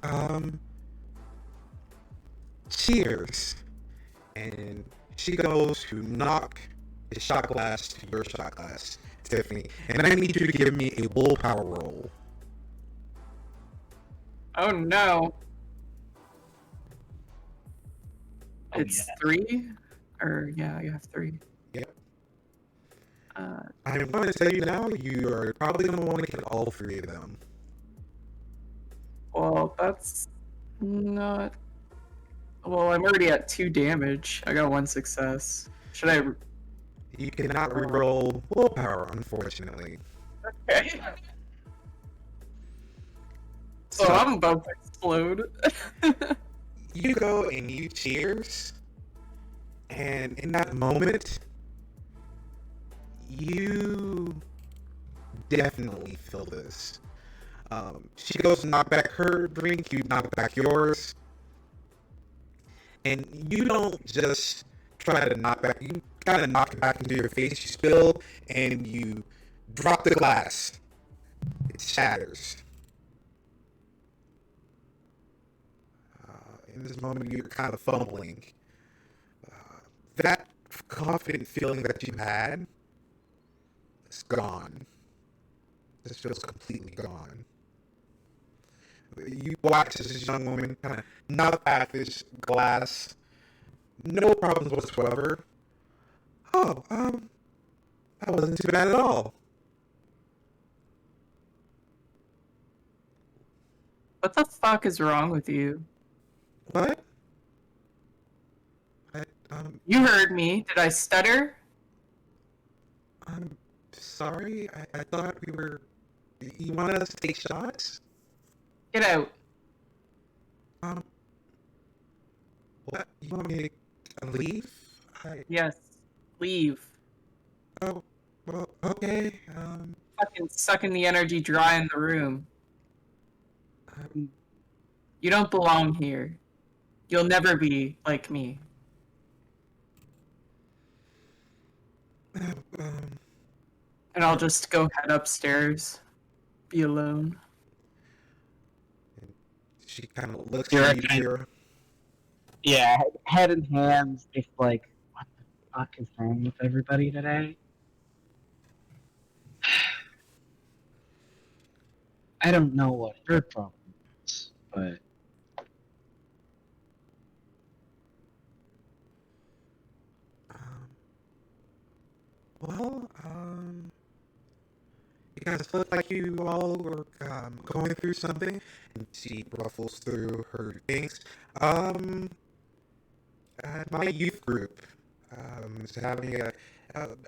Cheers. And she goes to knock the shot glass to your shot glass, Tiffany. And I need you to give me a willpower roll. Oh no. Oh, It's yeah. 3? Or, yeah, you have 3. Yep. Uh, I'm going to tell you now, you are probably going to want to get all 3 of them. well, that's not Well, I'm already at 2 damage. I got 1 success. Should I? You cannot reroll willpower, unfortunately. Okay. So Oh, I'm about to explode. you go and you cheers, and in that moment, you definitely feel this. She goes to knock back her drink, you knock back yours, and you don't just try to knock back, you kind of knock it back into your face, you spill, and you drop the glass. It shatters. In this moment, you're kind of fumbling. That confident feeling that you had is gone. This feels completely gone. You watch this young woman kind of knock back this glass, no problems whatsoever. Oh, that wasn't too bad at all. What the fuck is wrong with you? What? You heard me. Did I stutter? I'm sorry. I thought we were. You wanted us to take shots? Get out. What? You want me to leave? Yes. Leave. Oh, well, okay. Fucking sucking the energy dry in the room. You don't belong here. You'll never be like me. And I'll just go head upstairs. Be alone. She kind of looks You're at you, okay. Kiera. Yeah, head in hands, just like, what the fuck is wrong with everybody today? I don't know what her problem is, but Well, you guys look like you all were going through something. And she ruffles through her things. My youth group is having a.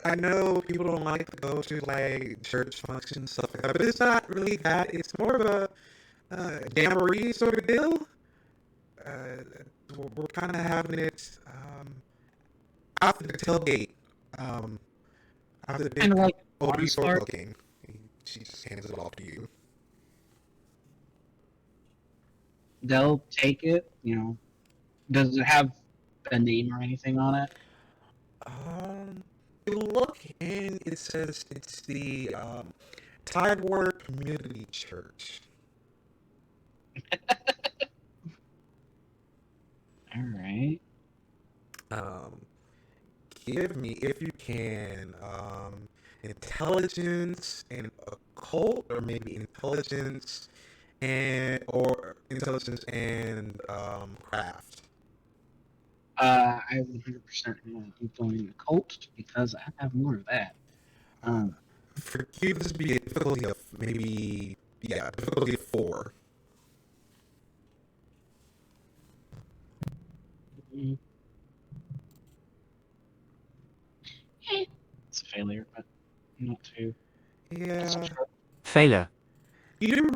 I know people don't like to go to like church functions stuff like that, but it's not really that. It's more of a jamboree sort of deal. We're kind of having it after the tailgate. After the big kind of like old honest football art. game. She just hands it off to you. They'll take it, you know. Does it have a name or anything on it? You look and it says it's the Tidewater Community Church. Alright. Give me, if you can, intelligence and occult, or maybe intelligence and craft. I 100% want to join the cult because I have more of that. For you, this would be a difficulty of difficulty of 4. It's a failure, but not too. Yeah. Failure. You do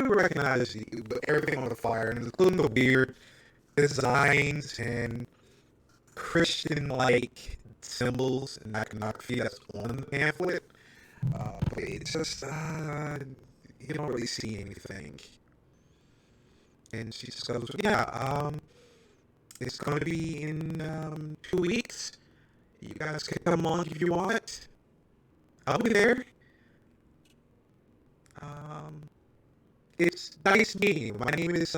recognize everything on the flyer, including the weird designs and Christian-like symbols and iconography that's on the pamphlet. But it's just, you don't really see anything. And she just goes, yeah, it's going to be in 2 weeks. You guys can come along if you want. I'll be there. It's nice meeting you. My name is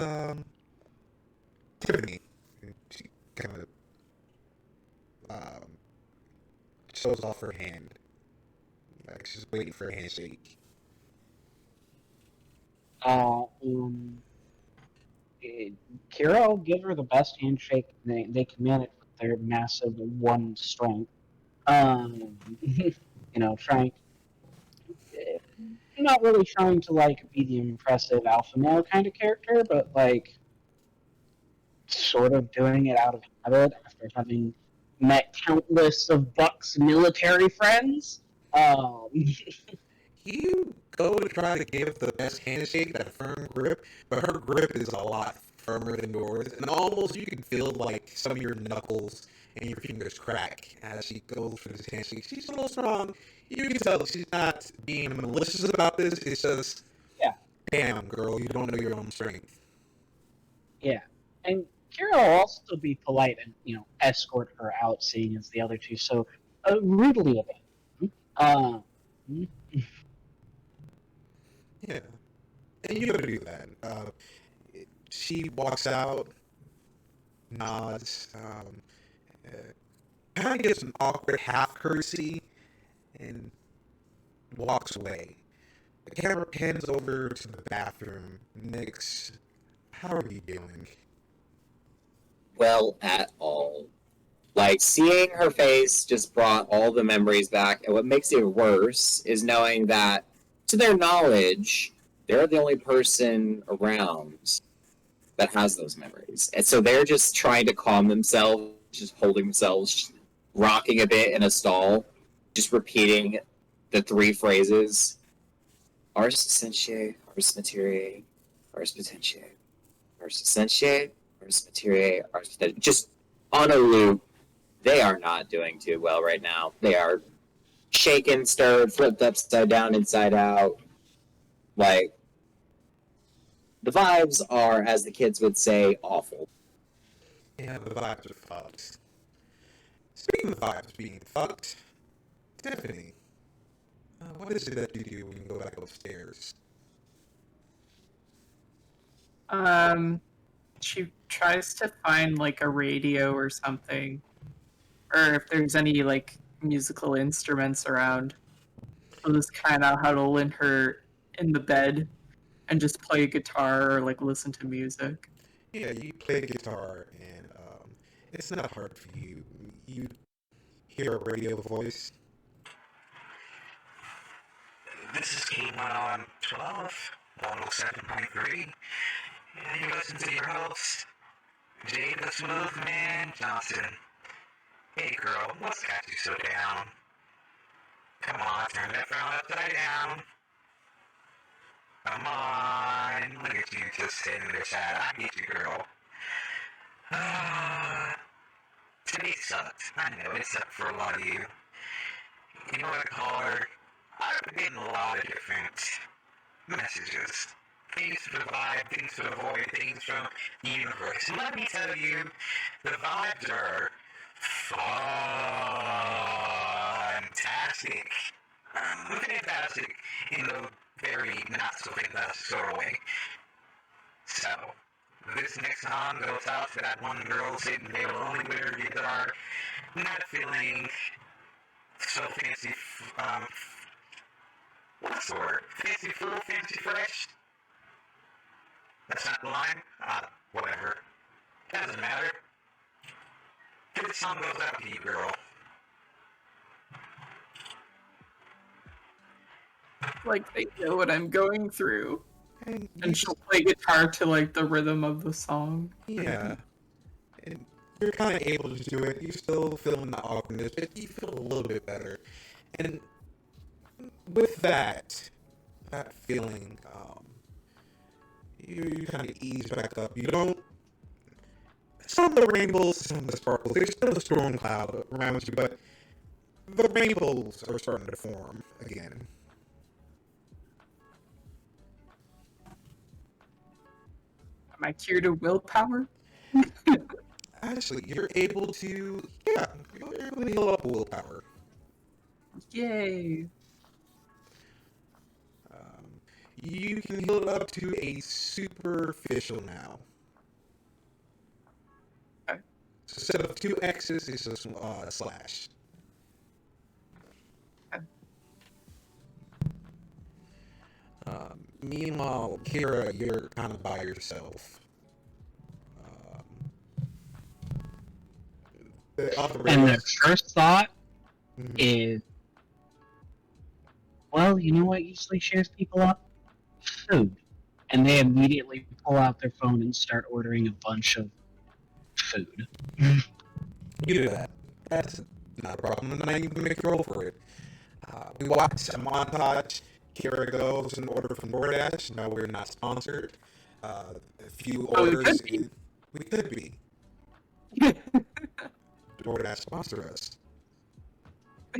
Tiffany. And she kind of shows off her hand. Like she's waiting for a handshake. Kiera will give her the best handshake they can manage with their massive 1 strength. You know, not really trying to like be the impressive alpha male kind of character, but like sort of doing it out of habit after having met countless of Buck's military friends. You go to try to give the best handshake that firm grip, but her grip is a lot firmer than yours, and almost you can feel like some of your knuckles and your fingers crack as she goes for this handshake. She's a little strong. You can tell she's not being malicious about this. It's just, Yeah. damn, girl, you don't know your own strength. Yeah, and Kiera will also be polite and escort her out, seeing as the other two so rudely abandoned. Yeah, and you gotta do that. She walks out, nods, kind of gives an awkward half courtesy, and walks away. The camera pans over to the bathroom. Nix, how are you doing? Well, at all. Like, seeing her face just brought all the memories back, and what makes it worse is knowing that, to their knowledge, they're the only person around that has those memories. And so they're just trying to calm themselves, just holding themselves, rocking a bit in a stall, just repeating the three phrases: Ars Essentiae, Ars Materiae, Ars Potentiae, Ars Essentiae, Ars Materiae, Ars Potentiae. Just on a loop. They are not doing too well right now. They are shaken, stirred, flipped upside down, inside out. Like, the vibes are, as the kids would say, awful. Yeah, the vibes are fucked. Speaking of vibes being fucked, Tiffany, what is it that you do when you go back upstairs? She tries to find like a radio or something, or if there's any like musical instruments around. I'll just kind of huddle in the bed and just play guitar or like listen to music. Yeah, you play guitar, and it's not hard for you. You hear a radio voice. This is K112, 107.3, and you listen to your host, Jade the Smooth Man Johnson. Hey girl, what's got you so down? Come on, turn that frown upside down. Come on, look at you just sitting there sad. I get you, girl. Today sucked. I know it sucked for a lot of you. You know what I call her? I've been getting a lot of different messages. Things to vibe, things to avoid, things from the universe. And let me tell you, the vibes are fantastic. Fantastic in the very not so fantastic sort of way. So, this next song goes out to that one girl sitting there alone with her guitar, not feeling so fancy, what's the word? Fancy full, fancy fresh? That's not the line? Whatever. Doesn't matter. This song goes out to you, girl. Like they know what I'm going through. And And she'll play guitar to like the rhythm of the song. yeah, and you're kind of able to do it. You're still feeling the awkwardness, but you feel a little bit better. And with that feeling, you kind of ease back up. You don't. Some of the rainbows, some of the sparkles, there's still a storm cloud around you, but the rainbows are starting to form again. Am I cured of willpower? Actually, you're able to, yeah, you're able to heal up willpower. Yay! You can heal it up to a superficial now. Okay. So instead of 2 X's, it's just a slash. Okay. Meanwhile, Kiera, you're kind of by yourself. The other And their raiders- first thought Mhm. is, well, you know what usually cheers people up? Food. And they immediately pull out their phone and start ordering a bunch of food. You do that. That's not a problem. And I even make you roll for it. We watch a montage. Kiera goes and order from DoorDash. No, we're not sponsored. A few Oh, we orders. could be. We could be. DoorDash sponsor us.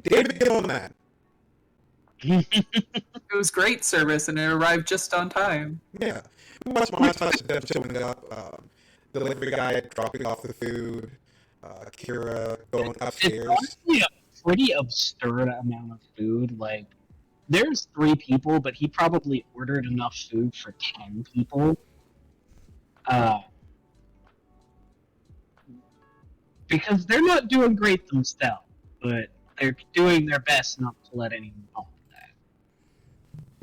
David, get on that. It was great service and it arrived just on time. Yeah. We watch montage of them showing up. Delivery guy dropping off the food. Kiera going It's upstairs. honestly a pretty absurd amount of food. Like, there's 3 people, but he probably ordered enough food for 10 people. Because they're not doing great themselves, but they're doing their best not to let anyone know that.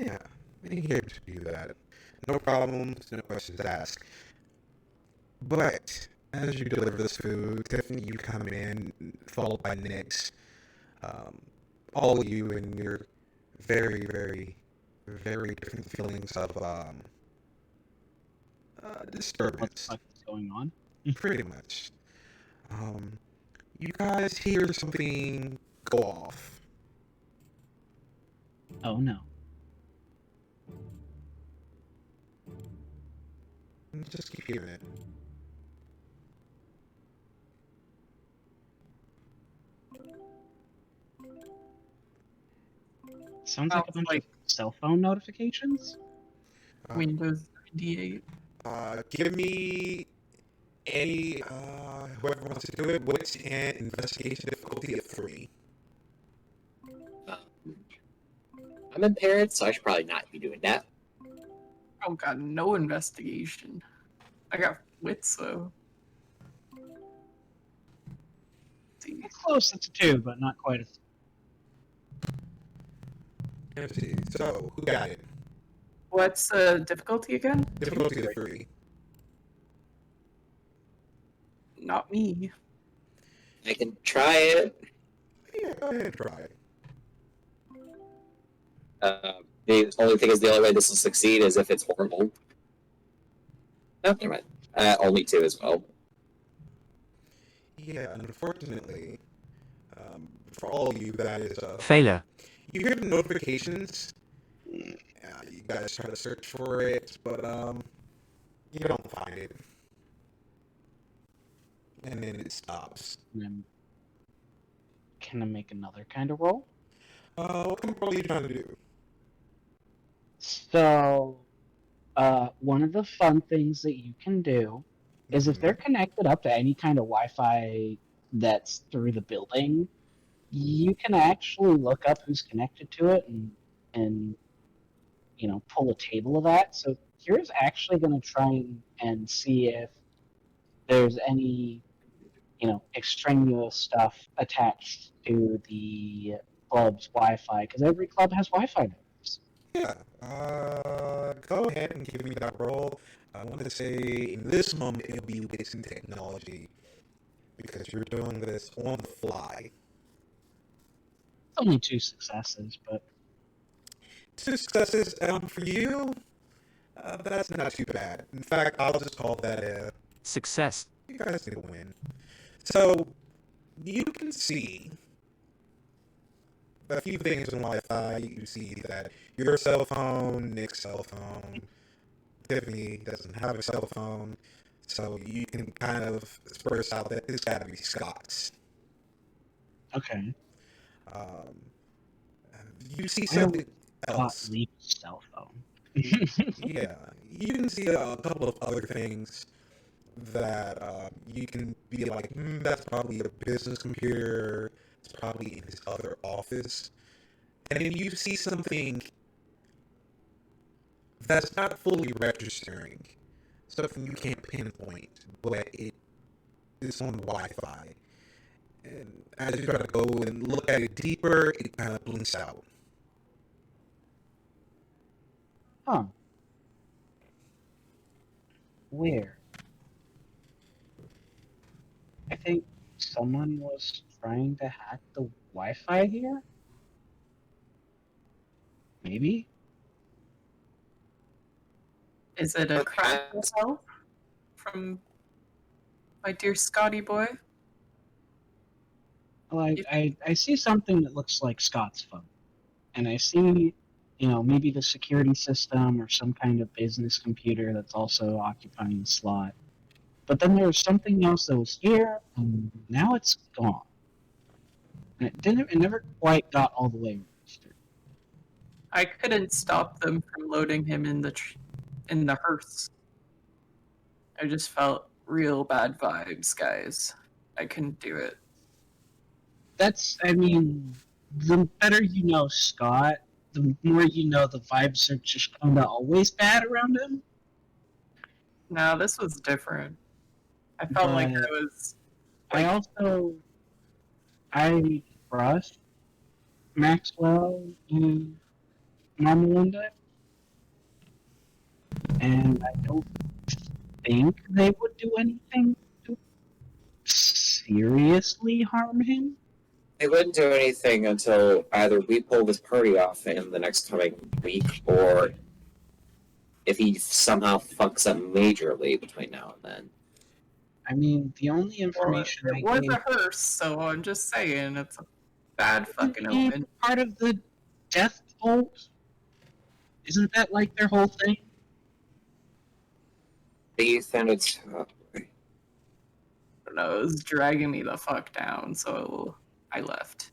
Yeah, we're here to do that. No problems, no questions asked. But as you deliver this food, Tiffany, you come in, followed by Nyx. All of you in your very, very, very different feelings of What disturbance. the fuck is going on? Pretty much. You guys hear something go off. Oh no. Just keep hearing it. Sounds like a bunch of cell phone notifications. Windows 98. Give me any, whoever wants to do it, wits and investigation difficulty of 3. I'm impaired, so I should probably not be doing that. Oh god, no investigation. I got wits though. Let's see. Close to 2, but not quite a. Let's see. So, who got it? What's the difficulty again? Difficulty of 3. Not me. I can try it. Yeah, go ahead and try it. The only thing is the only way this will succeed is if it's horrible. No, never mind. Only 2 as well. Yeah, unfortunately, for all of you, that is Failure. you hear the notifications. You guys try to search for it, but you don't find it, and then it stops. Can I make another kind of roll? What kind of roll are you trying to do? So, one of the fun things that you can do is if they're connected up to any kind of Wi-Fi that's through the building, you can actually look up who's connected to it and you know, pull a table of that. So Kira's actually going to try and see if there's any, you know, extraneous stuff attached to the club's Wi-Fi, because every club has Wi-Fi networks. Yeah. Go ahead and give me that roll. I want to say in this moment it'll be wits and technology because you're doing this on the fly. Only 2 successes, but 2 successes for you. That's not too bad. In fact, I'll just call that a Success. you guys did win. So you can see a few things on Wi-Fi. You see that your cell phone, Nick's cell phone, Tiffany doesn't have a cell phone, so you can kind of spurse out that it's got to be Scott's. okay. You see something Scott else. Leap's cell phone. Yeah, you can see a couple of other things that you can be like, that's probably a business computer. It's probably in his other office. And then you see something that's not fully registering, something you can't pinpoint, but it is on Wi-Fi. And as you try to go and look at it deeper, it kind of blinks out. Huh. Where? I think someone was trying to hack the Wi-Fi here? Maybe? Is it a Chronicle cell from my dear Scotty boy. Well, I see something that looks like Scott's phone, and I see, maybe the security system or some kind of business computer that's also occupying the slot. But then there was something else that was here, and now it's gone. And it never quite got all the way registered. I couldn't stop them from loading him in the hearse. I just felt real bad vibes, guys. I couldn't do it. The better you know Scott, the more you know the vibes are just kind of always bad around him. No, this was different. I felt like I was. I trust Maxwell and Mama Linda, and I don't think they would do anything to seriously harm him. They wouldn't do anything until either we pull this party off in the next coming week, or if he somehow fucks up majorly between now and then. The only information It was a hearse, so I'm just saying it's a bad fucking omen. Part of the death cult? Isn't that like their whole thing? They sounded. I don't know, it was dragging me the fuck down, so I left.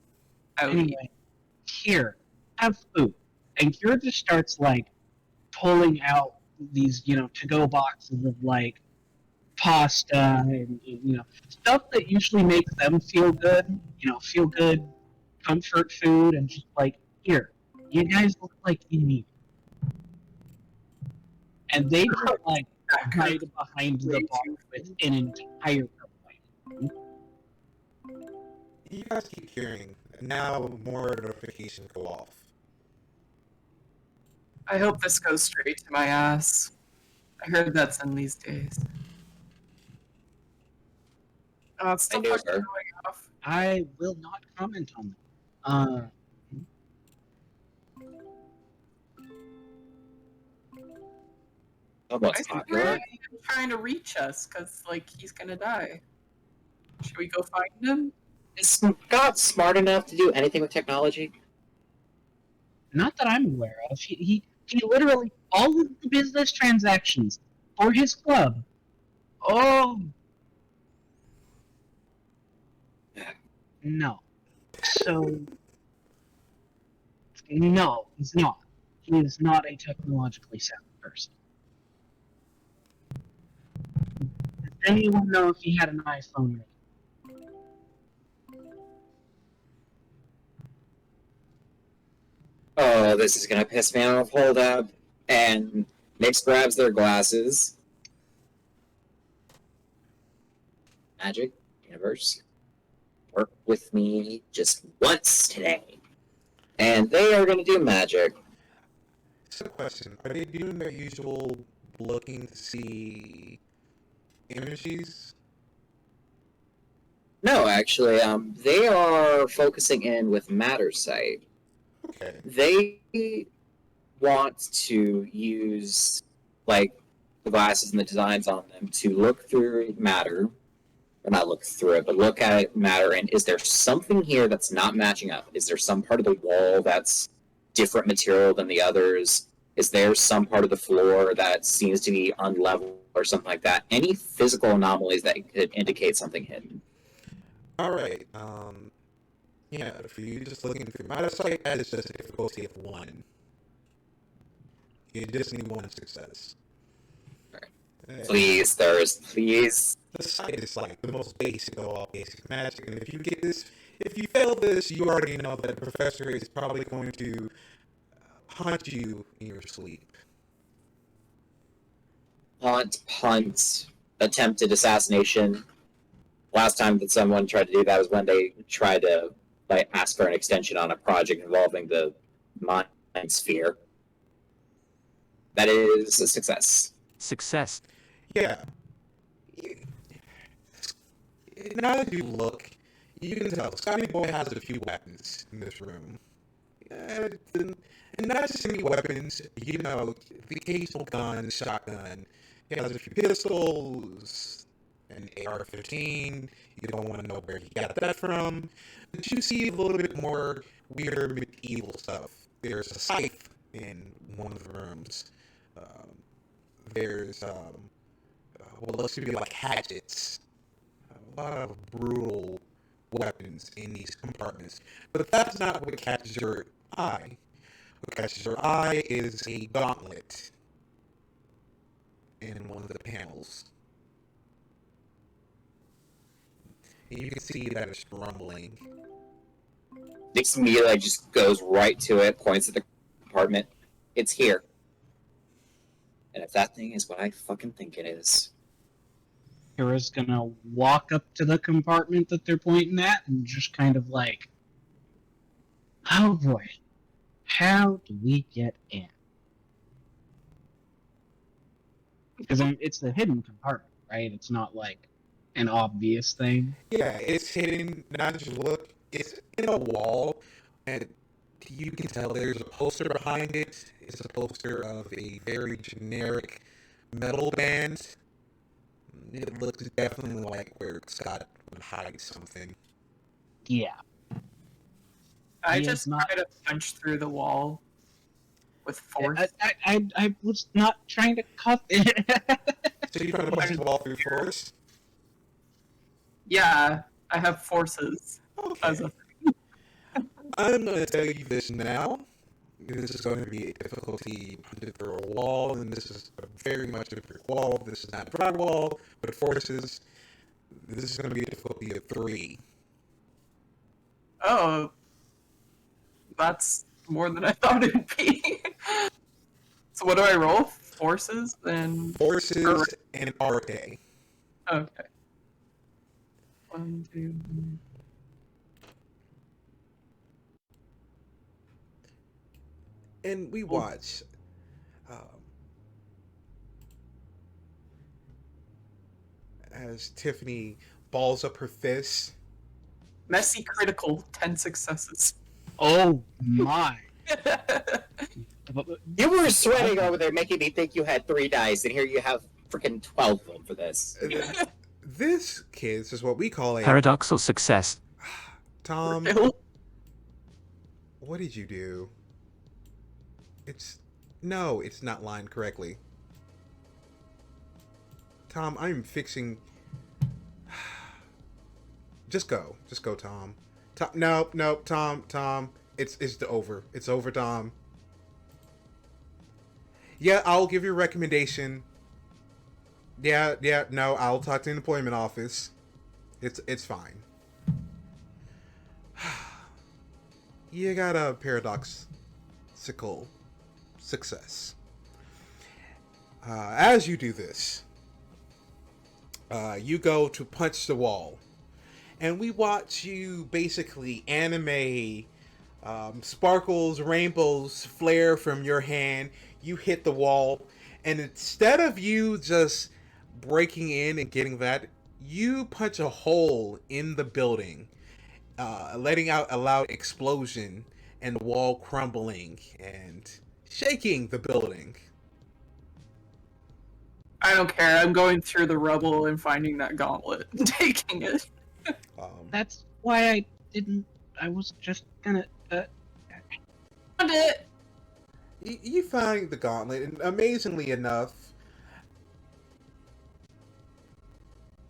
Anyway, here, have food. And Kiera just starts, pulling out these, to-go boxes of, pasta and, stuff that usually makes them feel good, comfort food, and just, here, you guys look like you need it. And they just, hide behind the bar with an entire complaint. You guys keep hearing. Now more notifications go off. I hope this goes straight to my ass. I heard that's in these days. Oh, it's still fucking going off. I will not comment on that. What's popular? He's trying to reach us because, he's gonna die. Should we go find him? Is Scott smart enough to do anything with technology? Not that I'm aware of. He literally, all of the business transactions for his club. Oh. No. So. No, he's not. He is not a technologically savvy person. Does anyone know if he had an iPhone? Oh, this is gonna piss me off. Hold up. And Nix grabs their glasses. Magic, universe, work with me just once today. And they are gonna do magic. So, question: are they doing their usual looking to see energies? No, actually, they are focusing in with matter sight. Okay. They want to use, the glasses and the designs on them to look through matter, or not look through it, but look at matter, and is there something here that's not matching up? Is there some part of the wall that's different material than the others? Is there some part of the floor that seems to be unlevel or something like that? Any physical anomalies that could indicate something hidden? Alright, yeah, for you just looking through matter sight, that is just a difficulty of 1. You just need 1 success. Please, Thirst, please. The sight is the most basic of all basic magic, and if you fail this, you already know that the professor is probably going to haunt you in your sleep. Punt, attempted assassination. Last time that someone tried to do that was when they tried to ask for an extension on a project involving the mind sphere. That is a success. Success. Yeah. Now that you look, you can tell Scotty Boy has a few weapons in this room. And not just any weapons, the occasional gun, shotgun. He has a few pistols, an AR-15. You don't want to know where he got that from. But you see a little bit more weird medieval stuff. There's a scythe in one of the rooms. There's what looks to be like hatchets. A lot of brutal weapons in these compartments. But that's not what catches your eye. What catches your eye is a gauntlet in one of the panels. You can see that it's rumbling. Nix immediately just goes right to it, points at the compartment. It's here. And if that thing is what I fucking think it is. Kira's gonna walk up to the compartment that they're pointing at and just kind of like, oh boy, how do we get in? Because it's the hidden compartment, right? It's not like an obvious thing. Yeah, it's hidden. Not just look, it's in a wall, and you can tell there's a poster behind it. It's a poster of a very generic metal band. It looks definitely like where Scott would hide something. Yeah. I He just is not- try to punch through the wall with force. I was not trying to cuff it. So you're trying to punch the wall through force? Yeah, I have forces. As Okay. a I'm going to tell you this now. This is going to be a difficulty punted through a wall, and this is very much a brick wall. This is not a drywall, but forces. This is going to be a difficulty of 3. Oh, that's more than I thought it'd be. So what do I roll? Forces and Forces and arte. okay. 1, 2. And we watch as Tiffany balls up her fists. Messy critical, 10 successes. Oh my. You were sweating over there, making me think you had 3 dice, and here you have freaking 12 of them for this. This, kids, is what we call a... Paradoxical success. Tom, what did you do? No, it's not lined correctly. Tom, I'm fixing... Just go, Tom. No, Tom. It's over. It's over, Tom. Yeah, I'll give you a recommendation. Yeah, no, I'll talk to the employment office. It's fine. You got a paradoxical success. As you do this, you go to punch the wall, and we watch you basically anime sparkles, rainbows flare from your hand. You hit the wall, and instead of you just breaking in and getting that, you punch a hole in the building, letting out a loud explosion and the wall crumbling and shaking the building. I don't care. I'm going through the rubble and finding that gauntlet and taking it. That's why I was just gonna, Found it. You find the gauntlet, and amazingly enough,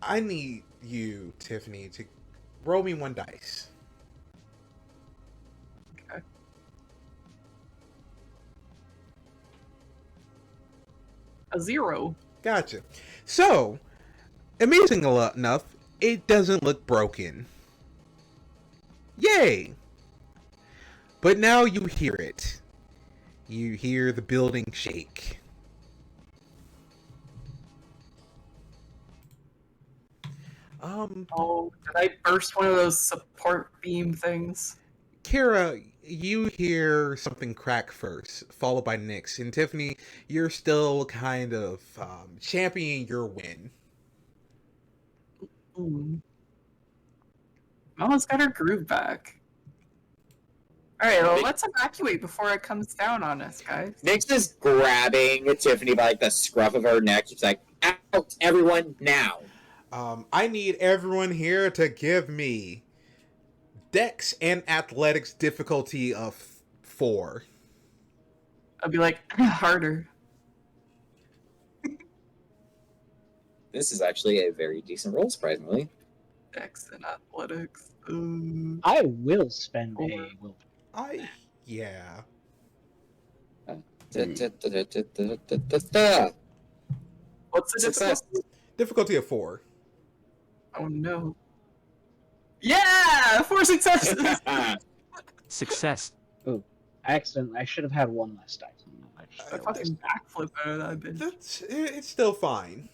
I need you, Tiffany, to roll me 1 dice. Okay. A 0. Gotcha. So, amazing enough, it doesn't look broken. Yay! But now you hear it. You hear the building shake. Oh, did I burst one of those support beam things? Kiera, you hear something crack first, followed by Nyx. And Tiffany, you're still kind of championing your win. Mama's got her groove back. Alright, well, let's evacuate before it comes down on us, guys. Nyx is grabbing Tiffany by like the scruff of her neck. She's like, out, everyone, now. I need everyone here to give me Dex and Athletics difficulty of 4. I'd be like, harder. This is actually a very decent roll, surprisingly. Dex and athletics. I will spend Or- a will. Yeah. What's the Success. difficulty? Difficulty of 4. Oh no. Yeah! 4 successes! Success. I should have had one less dice. I fucking backflip out of that bitch. It's still fine.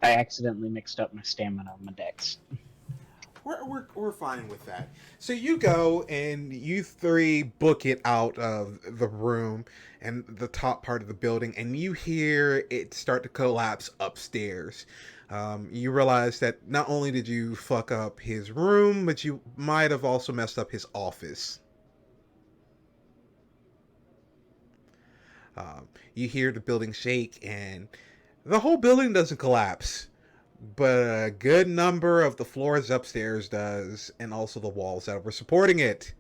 I accidentally mixed up my stamina on my dex. We're fine with that. So you go and you 3 book it out of the room and the top part of the building, and you hear it start to collapse upstairs. You realize that not only did you fuck up his room, but you might have also messed up his office. You hear the building shake, and the whole building doesn't collapse, but a good number of the floors upstairs does, and also the walls that were supporting it.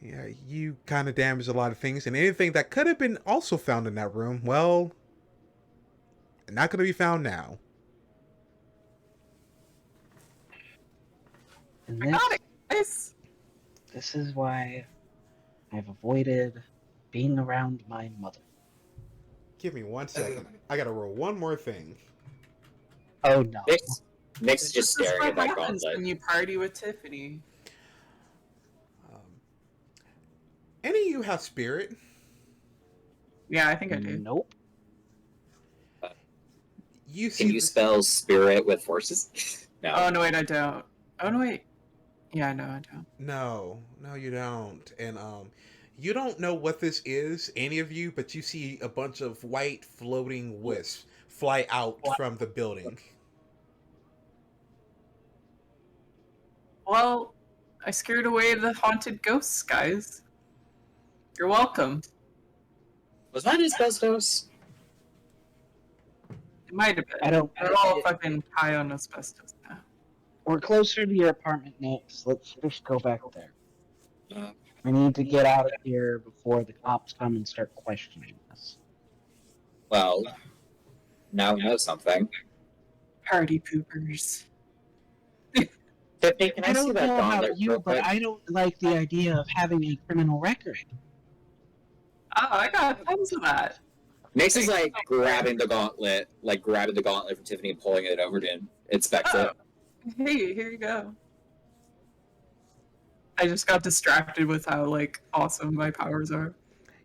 Yeah, you kind of damaged a lot of things, and anything that could have been also found in that room, well, not going to be found now. And I got it, guys! this is why I've avoided being around my mother. Give me 1 second. I got to roll one more thing. Oh no. Nix is just This is staring what at that happens gauntlet. when you party with Tiffany. Any of you have spirit? Yeah, I think I do. Nope. You see Can you spell spirit with forces? No. Oh, no, wait, I don't. Oh, no, wait. Yeah, no, I don't. No, you don't. And you don't know what this is, any of you, but you see a bunch of white floating wisps fly out from the building. Well, I scared away the haunted ghosts, guys. You're welcome. Was that asbestos? It might have been. I don't. They're all fucking high on asbestos now. We're closer to your apartment next. Let's just go back there. Uh, We need to get out of here before the cops come and start questioning us. well, now we know something. Party poopers. Tiffany, can I, I see don't that know gauntlet about you, real but quick? I don't like the idea of having a criminal record. Oh, I got tons of that. Nix is like grabbing the gauntlet from Tiffany and pulling it over to inspect it. Hey, here you go. I just got distracted with how like awesome my powers are.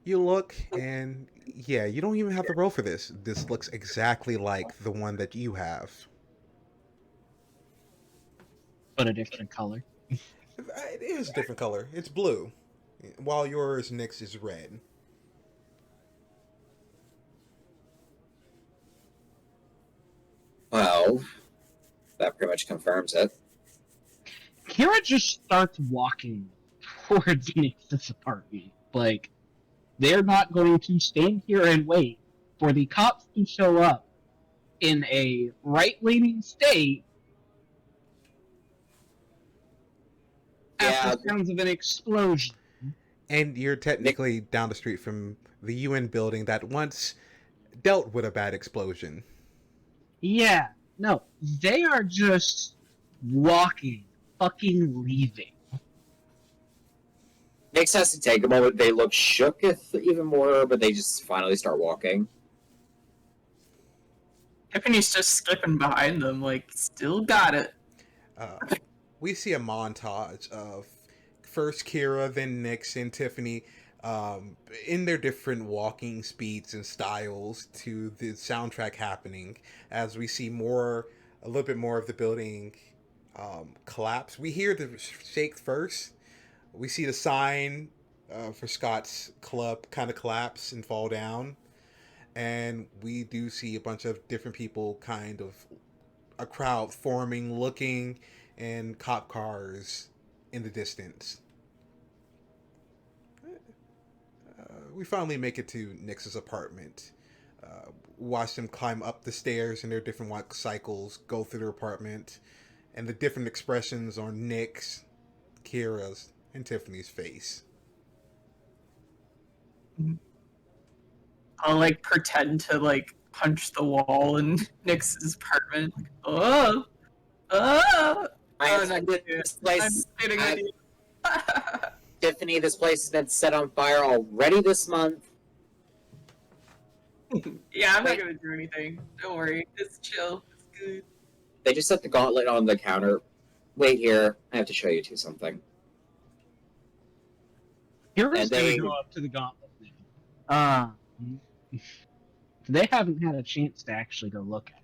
You look, and yeah, you don't even have to roll for this. This looks exactly like the one that you have. But a different color. It is a different color. It's blue, while yours, Nyx, is red. Well, that pretty much confirms it. Kiera just starts walking towards Nix's apartment. Like, they're not going to stand here and wait for the cops to show up in a right-leaning state after sounds of an explosion. And you're technically down the street from the UN building that once dealt with a bad explosion. Yeah, no, they are just walking, fucking leaving. Nix has to take a moment. They look shook even more, but they just finally start walking. Tiffany's just skipping behind them, like, still got it. We see a montage of first Kiera, then Nyx and Tiffany in their different walking speeds and styles to the soundtrack happening as we see a little bit more of the building collapse. We hear the shake first. We see the sign for Scott's club kind of collapse and fall down. And we do see a bunch of different people, kind of a crowd forming, looking, and cop cars in the distance. We finally make it to Nyx's apartment. watch them climb up the stairs in their different cycles, go through their apartment, and the different expressions on Nick's, Kiera's, and Tiffany's face. I'll like pretend to like punch the wall in Nyx's apartment. Oh, oh! I Oh, no, this I'm place, kidding with you. Tiffany, this place has been set on fire already this month. Yeah, I'm not gonna do anything. Don't worry. It's chill. It's good. They just set the gauntlet on the counter. Wait here. I have to show you two something. Hero's And gonna they- go up to the gauntlet now. They haven't had a chance to actually go look at it.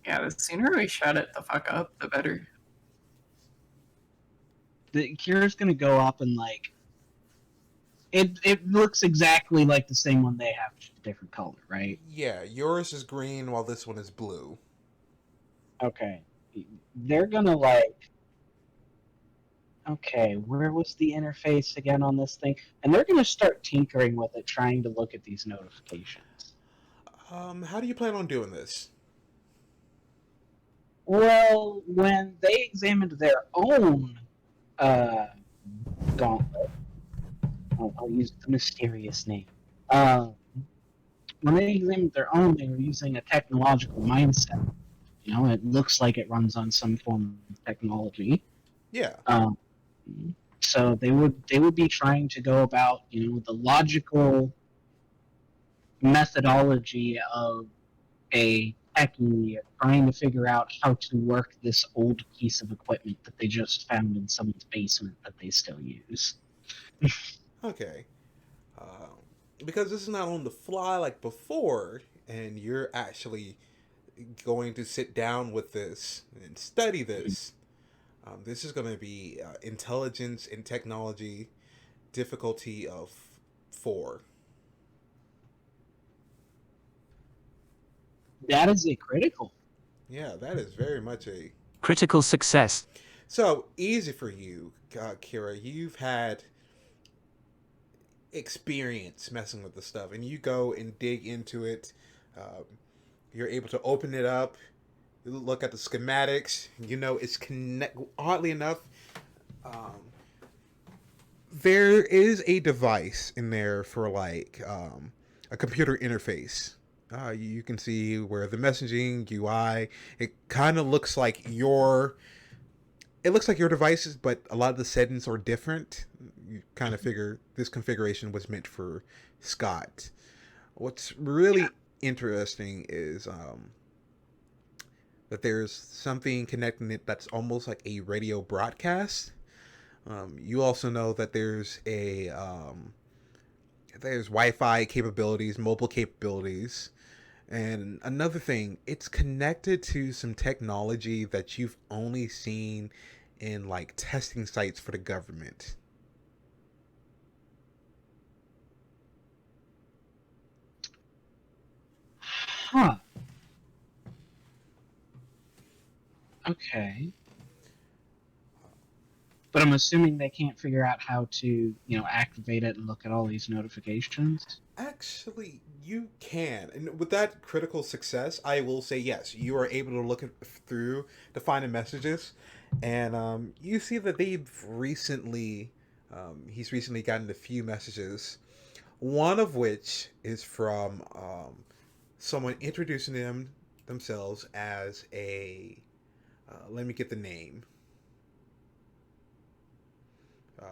Yeah, the sooner we shut it the fuck up, the better. Kira's gonna go up and like it looks exactly like the same one they have, just a different color, right? Yeah, yours is green while this one is blue. Okay. They're gonna like okay, where was the interface again on this thing? And they're gonna start tinkering with it, trying to look at these notifications. How do you plan on doing this? Well, when they examined their own gauntlet, I'll use the mysterious name. When they examined their own, they were using a technological mindset. You know, it looks like it runs on some form of technology. Yeah. So they would be trying to go about, you know, the logical methodology of a techie trying to figure out how to work this old piece of equipment that they just found in someone's basement that they still use. Okay. Because this is not on the fly like before, and you're actually going to sit down with this and study this. This is going to be intelligence and technology difficulty of 4. That is a critical. Yeah, that is very much a... Critical success. So, easy for you, Kiera. You've had experience messing with the stuff, and you go and dig into it. You're able to open it up, look at the schematics. You know, it's oddly enough, there is a device in there for like a computer interface. You can see where the messaging UI, it kind of looks like your devices, but a lot of the settings are different. You kind of figure this configuration was meant for Scott. What's really interesting is that there's something connecting it that's almost like a radio broadcast. You also know that there's there's Wi-Fi capabilities, mobile capabilities. And another thing, it's connected to some technology that you've only seen in like testing sites for the government. Huh. Okay. But I'm assuming they can't figure out how to, you know, activate it and look at all these notifications. Actually, you can. And with that critical success, I will say yes. You are able to look through to find the messages. And you see that they've recently, he's recently gotten a few messages. One of which is from someone introducing themselves as a, let me get the name.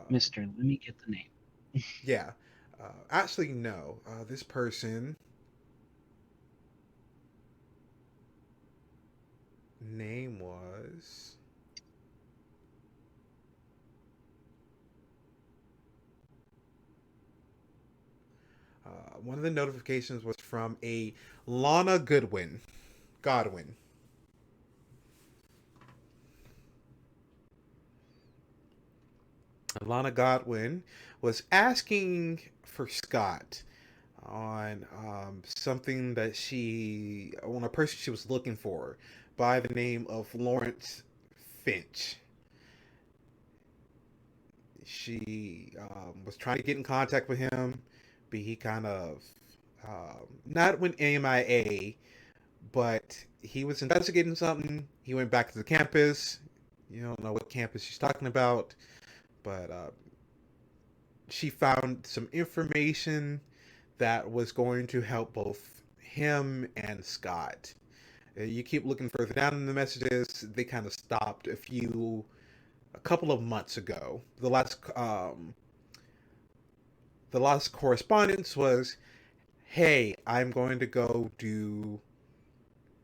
Mister, let me get the name. Yeah. Actually, no. This person name was one of the notifications was from a Lana Godwin. Lana Godwin was asking for Scott on something that on a person she was looking for by the name of Lawrence Finch. She was trying to get in contact with him, but he kind of not went MIA, but he was investigating something. He went back to the campus. You don't know what campus she's talking about, but she found some information that was going to help both him and Scott. You keep looking further down in the messages, they kind of stopped a couple of months ago. The last correspondence was, "Hey, I'm going to go do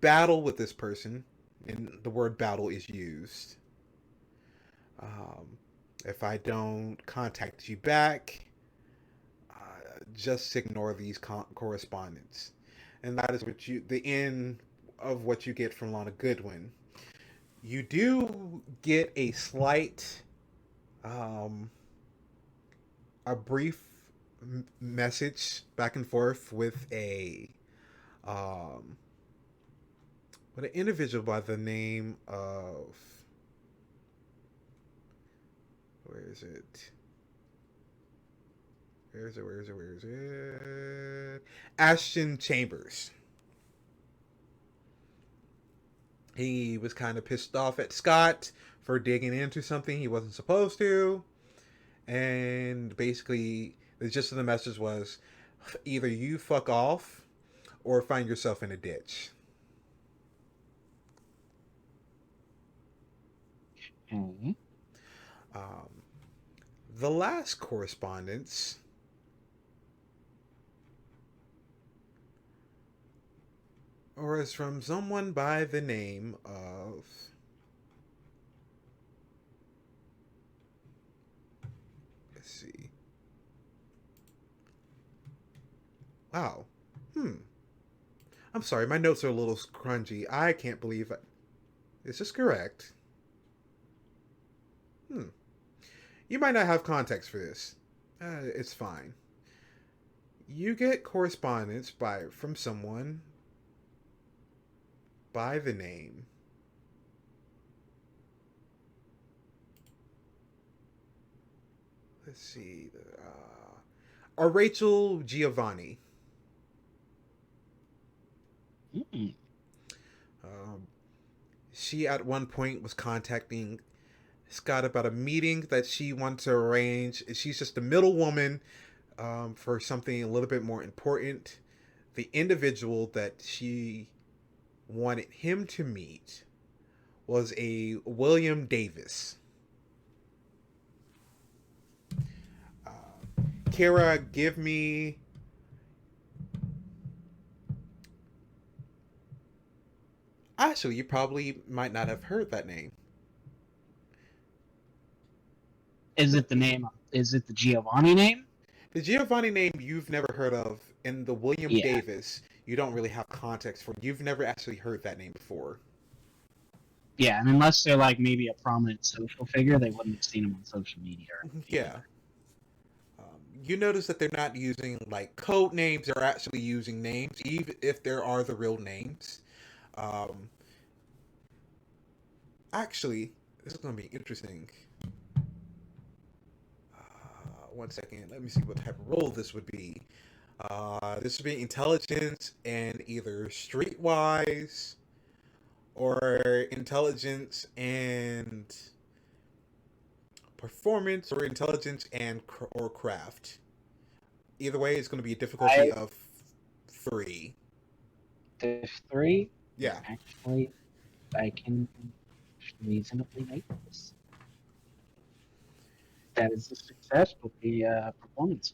battle with this person," and the word battle is used. If I don't contact you back, just ignore these correspondence. And that is the end of what you get from Lana Goodwin. You do get a slight, a brief message back and forth with with an individual by the name of, where is it? Ashton Chambers. He was kind of pissed off at Scott for digging into something he wasn't supposed to. And basically, the gist of the message was, either you fuck off or find yourself in a ditch. Okay. The last correspondence was from someone by the name of, let's see. Wow. I'm sorry, my notes are a little crunchy. I can't believe it. Is this correct? You might not have context for this. It's fine. You get correspondence from someone by the name let's see, or Rachel Giovanni. She at one point was contacting Scott about a meeting that she wants to arrange. She's just a middle woman for something a little bit more important. The individual that she wanted him to meet was a William Davis. Kiera, give me... Actually, you probably might not have heard that name. Is it the Giovanni name? The Giovanni name you've never heard of, and the William Davis, you don't really have context for. You've never actually heard that name before. Yeah, and unless they're like maybe a prominent social figure, they wouldn't have seen him on social media. Yeah. You notice that they're not using like code names; they're actually using names, even if there are the real names. Actually, this is going to be interesting. One second. Let me see what type of role this would be. This would be intelligence and either streetwise or intelligence and performance or intelligence and or craft. Either way, it's going to be a difficulty of 3. If 3? Yeah. Actually, I can reasonably make this. That is a success with the performance.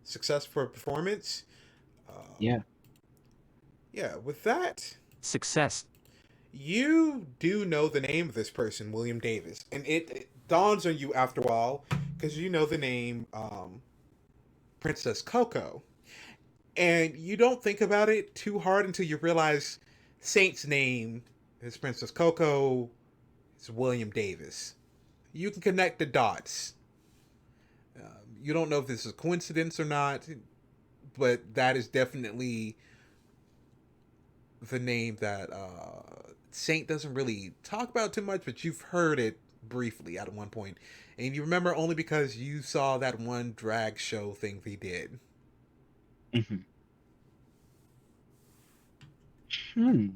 Success for performance? Yeah. Yeah, with that... Success. You do know the name of this person, William Davis. And it dawns on you after a while, because you know the name Princess Coco. And you don't think about it too hard until you realize Saint's name is Princess Coco. It's William Davis. You can connect the dots. You don't know if this is a coincidence or not, but that is definitely the name that Saint doesn't really talk about too much, but you've heard it briefly at one point And you remember only because you saw that one drag show thing they did. Mm-hmm. Hmm.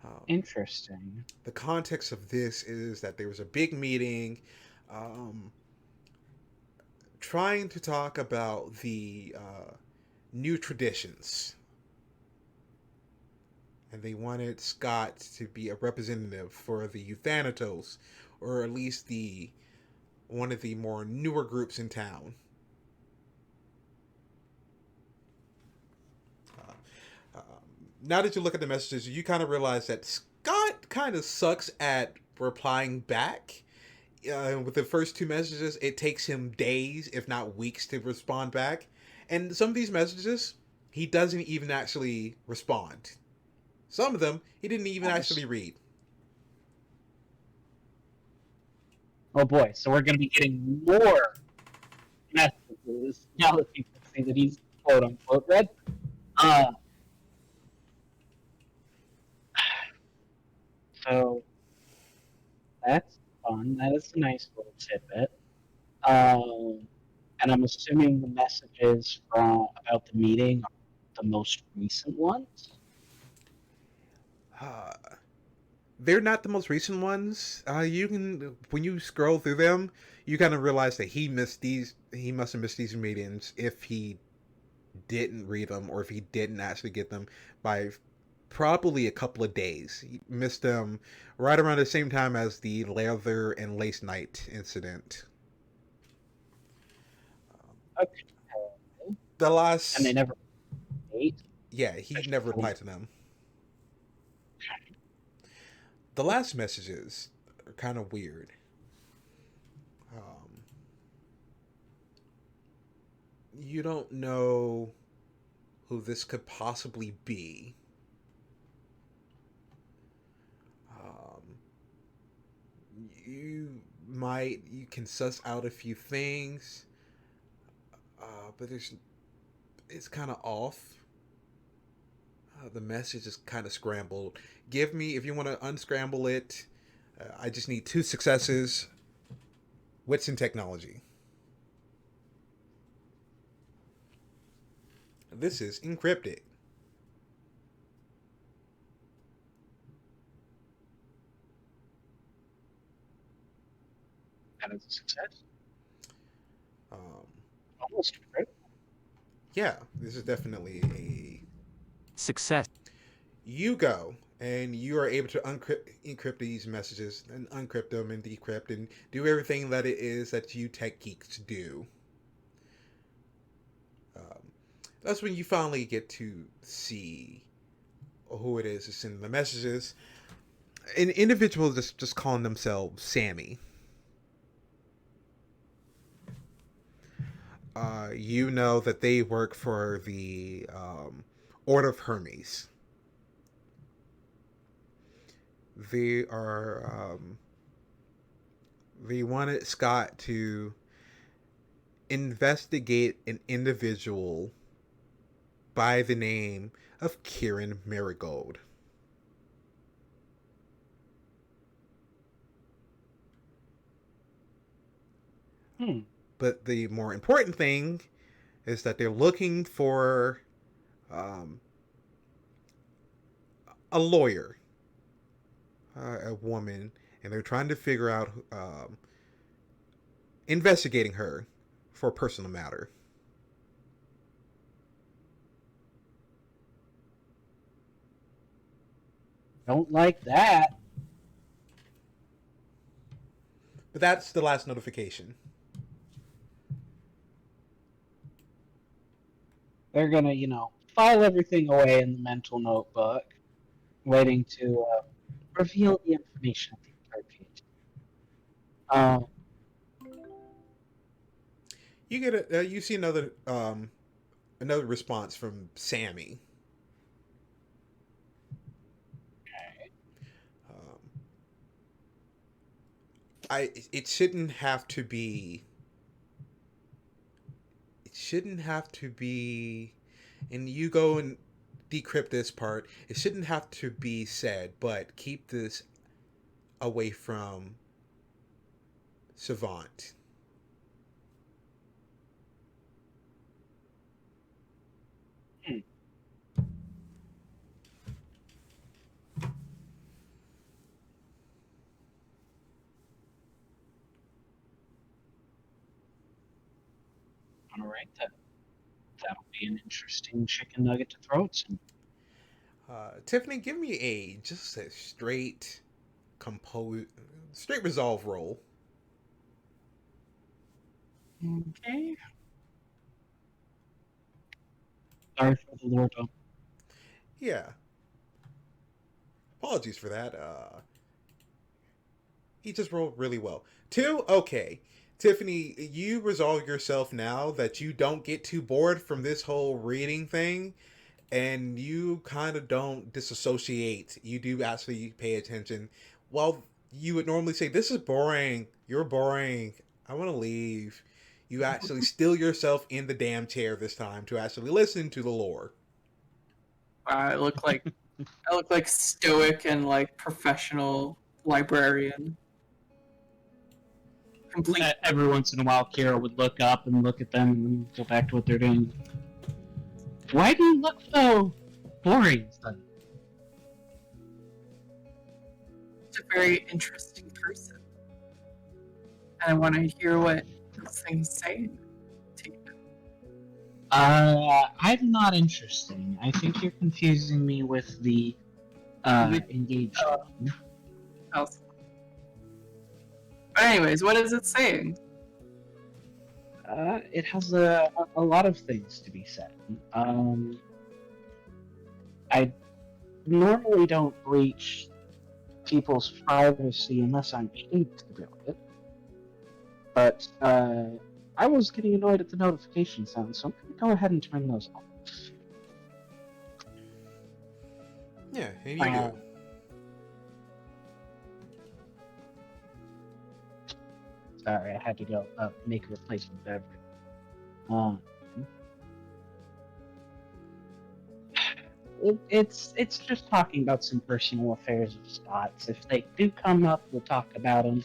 Um, Interesting. the context of this is that there was a big meeting um, trying to talk about the new traditions. And they wanted Scott to be a representative for the Euthanatos, or at least the one of the more newer groups in town. Um, Now that you look at the messages, you kind of realize that Scott kind of sucks at replying back. With the first two messages, it takes him days, if not weeks, to respond back. And some of these messages, he doesn't even actually respond. Some of them, he didn't even actually read. Oh boy, so we're going to be getting more messages now that people see that he's quote unquote read. So that's fun. That is a nice little tidbit. And I'm assuming the messages from about the meeting are the most recent ones. Uh, they're not the most recent ones. You can, when you scroll through them, you kind of realize that he missed these. He must have missed these meetings if he didn't read them, or if he didn't actually get them by probably a couple of days. He missed them right around the same time as the leather and lace night incident. Okay. The last, And they never date. yeah, he never replied to them. The last messages are kind of weird. You don't know who this could possibly be. You can suss out a few things, but it's kind of off. The message is kind of scrambled. Give me, if you want to unscramble it, I just need 2 successes. Wits and technology. This is encrypted. And it's a success. Um, Almost right. yeah, this is definitely a Success. you go and you are able to encrypt these messages and uncrypt them and decrypt and do everything that it is that you tech geeks do. That's when you finally get to see who it is that's sending the messages. An individual just calling themselves Sammy. You know that they work for the Order of Hermes. They are they wanted Scott to investigate an individual by the name of Kieran Marigold. But the more important thing is that they're looking for a lawyer, a woman, and they're trying to figure out, investigating her for a personal matter. Don't like that. But that's the last notification. They're gonna, file everything away in the mental notebook, waiting to reveal the information at the appropriate time. You get you see another response from Sammy. It shouldn't have to be. It shouldn't have to be, and you go and decrypt this part. It shouldn't have to be said, but keep this away from savant. All right, that'll be an interesting chicken nugget to throw at some. Tiffany, give me just a straight resolve roll. Okay. Sorry for the Lord. Yeah. Apologies for that. He just rolled really well. 2? Okay. Tiffany, you resolve yourself now that you don't get too bored from this whole reading thing, and you kind of don't disassociate. You do actually pay attention. While you would normally say, "This is boring. You're boring. I want to leave." You actually still yourself in the damn chair this time to actually listen to the lore. I look like stoic and like professional librarian. Complete. Every once in a while, Kiera would look up and look at them and then go back to what they're doing. Why do you look so boring, son? A very interesting person. And I want to hear what this thing's saying. I'm not interesting. I think you're confusing me with the engaged one. But anyways, what is it saying? It has a lot of things to be said. I normally don't breach people's privacy unless I'm paid to do it. But I was getting annoyed at the notification sound, so I'm going to go ahead and turn those off. Yeah, and you do. Sorry, I had to go make a replacement beverage. It's just talking about some personal affairs of Scott's. If they do come up, we'll talk about them.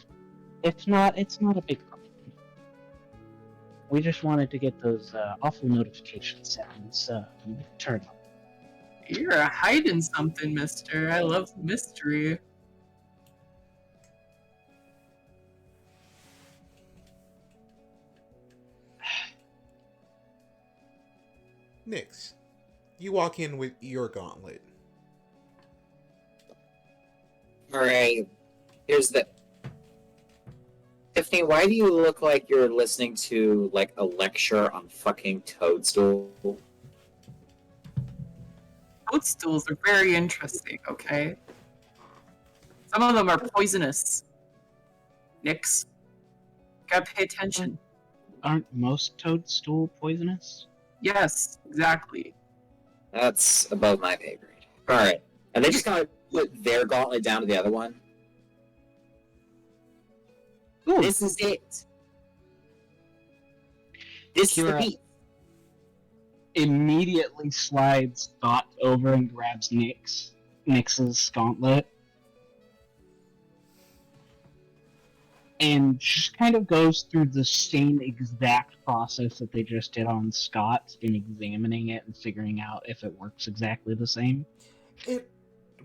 If not, it's not a big problem. We just wanted to get those awful notification sounds turned on. You're hiding something, mister. I love mystery. Nyx, you walk in with your gauntlet. Alright, here's the... Tiffany, why do you look like you're listening to, like, a lecture on fucking Toadstool? Toadstools are very interesting, okay? Some of them are poisonous. Nyx, gotta pay attention. Aren't most toadstool poisonous? Yes, exactly. That's above my pay grade. Alright, and they just gotta put their gauntlet down to the other one. Ooh. This is it. This is the Kiera beat. immediately slides Thought over and grabs Nyx's gauntlet. And just kind of goes through the same exact process that they just did on Scott in examining it and figuring out if it works exactly the same. It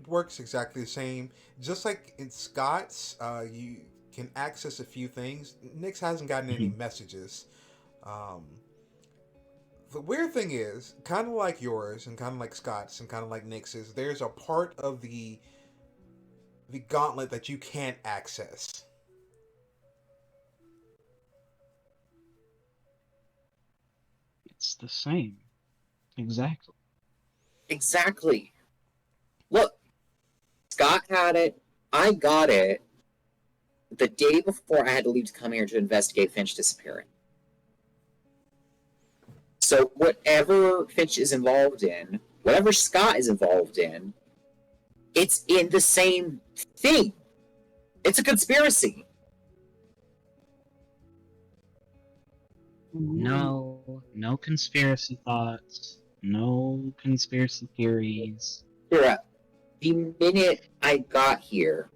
works exactly the same. Just like in Scott's, you can access a few things. Nyx hasn't gotten any messages. The weird thing is, kind of like yours, and kind of like Scott's, and kind of like Nyx's, there's a part of the gauntlet that you can't access. It's the same. Exactly. Exactly. Look, Scott had it. I got it the day before I had to leave to come here to investigate Finch disappearing. So whatever Finch is involved in, whatever Scott is involved in, it's in the same thing. It's a conspiracy. No conspiracy thoughts. No conspiracy theories. Kiera, the minute I got here,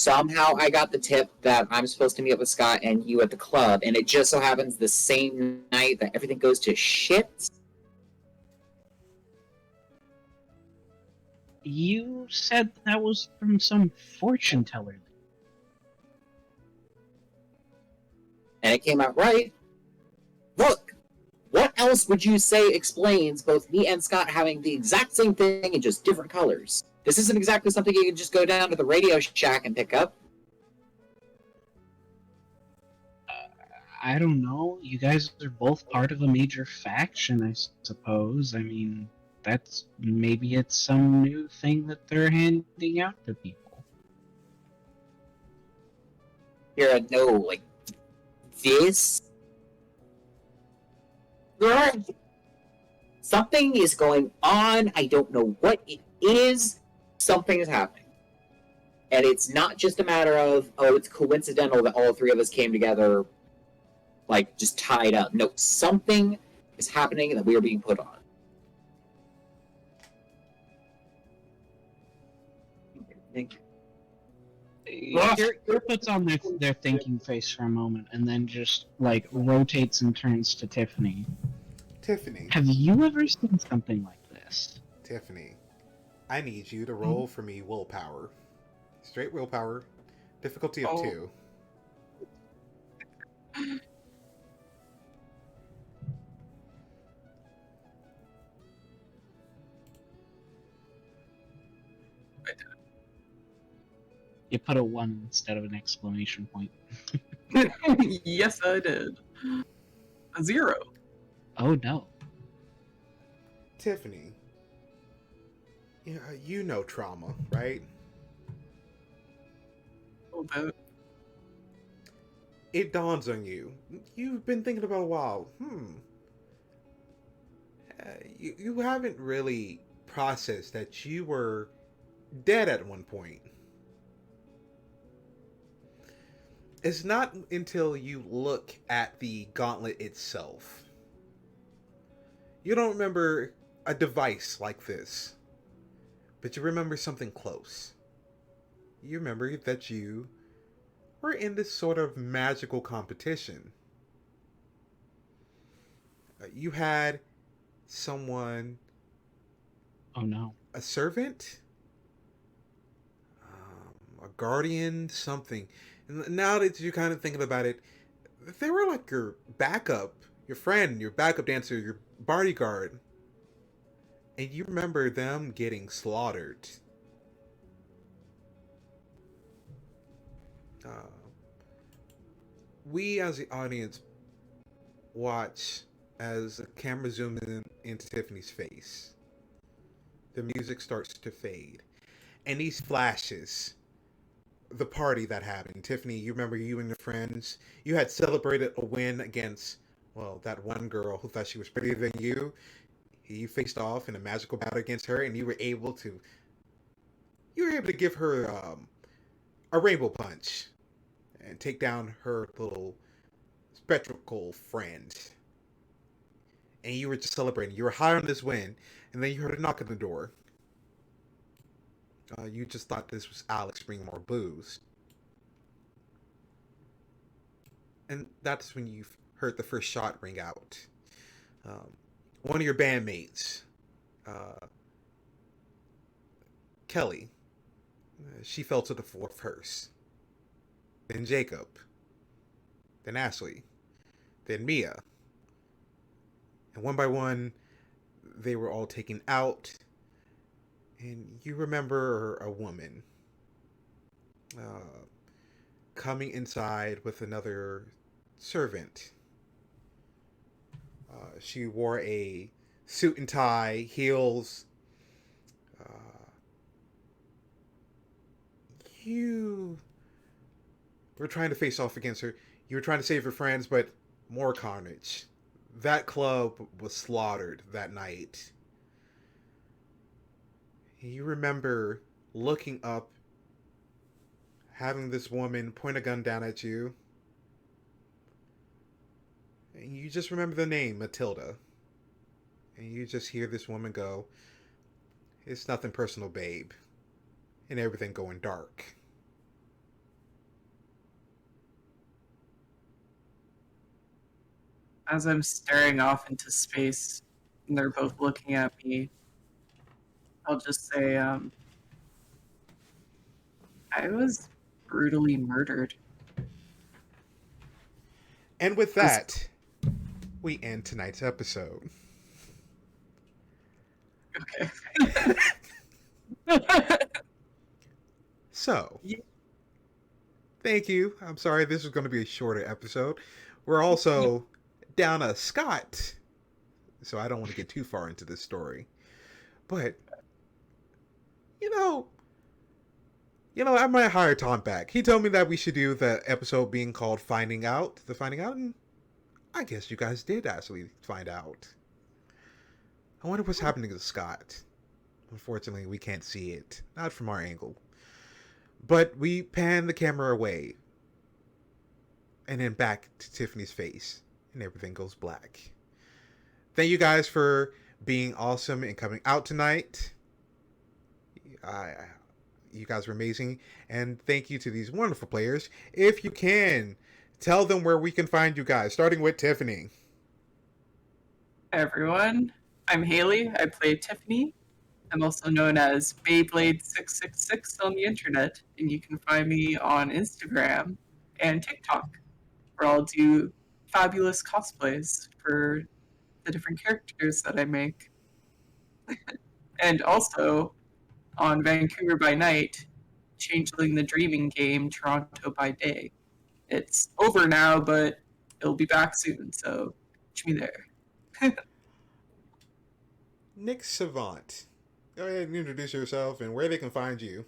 Somehow I got the tip that I'm supposed to meet up with Scott and you at the club, and it just so happens the same night that everything goes to shit. You said that was from some fortune teller. And it came out right. Look, what else would you say explains both me and Scott having the exact same thing in just different colors? This isn't exactly something you can just go down to the Radio Shack and pick up. I don't know. You guys are both part of a major faction, I suppose. I mean, maybe it's some new thing that they're handing out to people. Kiera, no, like, this? Girl, something is going on. I don't know what it is. Something is happening. And it's not just a matter of, oh, it's coincidental that all three of us came together, like, just tied up. No, something is happening and that we are being put on. Kiera puts on their thinking face for a moment and then just, like, rotates and turns to Tiffany. Tiffany. Have you ever seen something like this? Tiffany, I need you to roll for me willpower. Straight willpower. Difficulty of 2. You put a 1 instead of an exclamation point. Yes, I did. A 0. Oh no. Tiffany, yeah, you know trauma, right? A little bit. It dawns on you. You've been thinking about a while. You haven't really processed that you were dead at one point. It's not until you look at the gauntlet itself. You don't remember a device like this, but you remember something close. You remember that you were in this sort of magical competition. You had someone... Oh no. A servant? A guardian? Something. And now that you're kind of thinking about it, they were like your backup, your friend, your backup dancer, your bodyguard. And you remember them getting slaughtered. We as the audience watch as the camera zooms in into Tiffany's face. The music starts to fade. And these flashes, the party that happened. Tiffany, you remember you and your friends, you had celebrated a win against, well, that one girl who thought she was prettier than you. You faced off in a magical battle against her, and you were able to give her a rainbow punch and take down her little spectacle friend. And you were just celebrating. You were high on this win, and then you heard a knock at the door. You just thought this was Alex bringing more booze. And that's when you heard the first shot ring out. One of your bandmates, Kelly, she fell to the floor first. Then Jacob. Then Ashley. Then Mia. And one by one, they were all taken out. And you remember a woman coming inside with another servant. She wore a suit and tie, heels. You were trying to face off against her. You were trying to save your friends, but more carnage. That club was slaughtered that night. You remember looking up, having this woman point a gun down at you. And you just remember the name, Matilda. And you just hear this woman go, "It's nothing personal, babe." And everything going dark. as I'm staring off into space and they're both looking at me, I'll just say, I was brutally murdered. And with that, we end tonight's episode. Okay. So, Yeah. thank you. I'm sorry this is going to be a shorter episode. We're also down a Scott, so I don't want to get too far into this story. But, you know, I might hire Tom back. He told me that we should do the episode being called Finding Out. The Finding Out, and I guess you guys did actually find out. I wonder what's happening to Scott. Unfortunately, we can't see it. Not from our angle. But we pan the camera away. And then back to Tiffany's face. And everything goes black. Thank you guys for being awesome and coming out tonight. You guys were amazing. And thank you to these wonderful players. If you can, tell them where we can find you guys. Starting with Tiffany. Hi, everyone. I'm Haley. I play Tiffany. I'm also known as Beyblade666 on the internet, and you can find me on Instagram and TikTok, where I'll do fabulous cosplays for the different characters that I make. And also on Vancouver by Night, Changeling the Dreaming Game, Toronto by Day. It's over now, but it'll be back soon, so catch me there. Nick Savant. Go ahead and introduce yourself and where they can find you.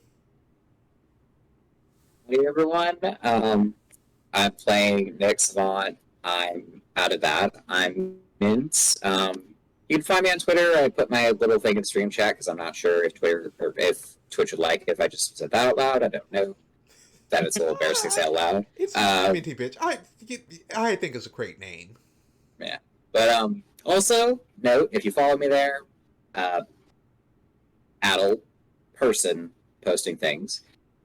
Hey everyone, I'm playing Nick Savant. I'm out of that. I'm Mint. You can find me on Twitter. I put my little thing in stream chat because I'm not sure if Twitter or if Twitch would like it if I just said that out loud. I don't know. That is a little embarrassing to say out loud. It's Minty Bitch. I think it's a great name. Yeah, but also note if you follow me there, adult person posting things.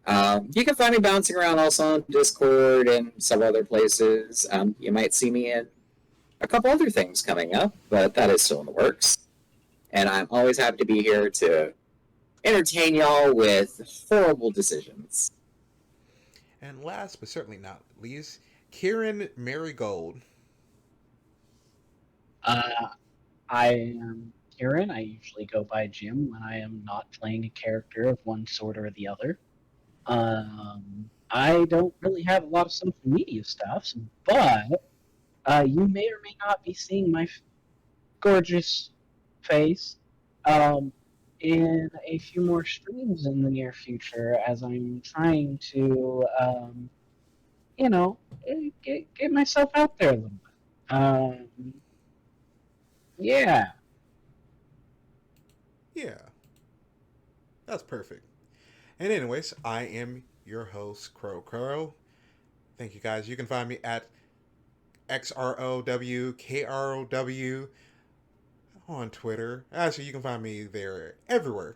You can find me bouncing around also on Discord and some other places. You might see me in a couple other things coming up, but that is still in the works. And I'm always happy to be here to entertain y'all with horrible decisions. And last but certainly not least, Kieran Marigold. I am Kieran. I usually go by Jim when I am not playing a character of one sort or the other. I don't really have a lot of social media stuff, but you may or may not be seeing my gorgeous face in a few more streams in the near future as I'm trying to, get myself out there a little bit. Yeah. Yeah. That's perfect. And anyways, I am your host, Crow. Thank you guys. You can find me at XROWKROW on Twitter. Actually, you can find me there everywhere.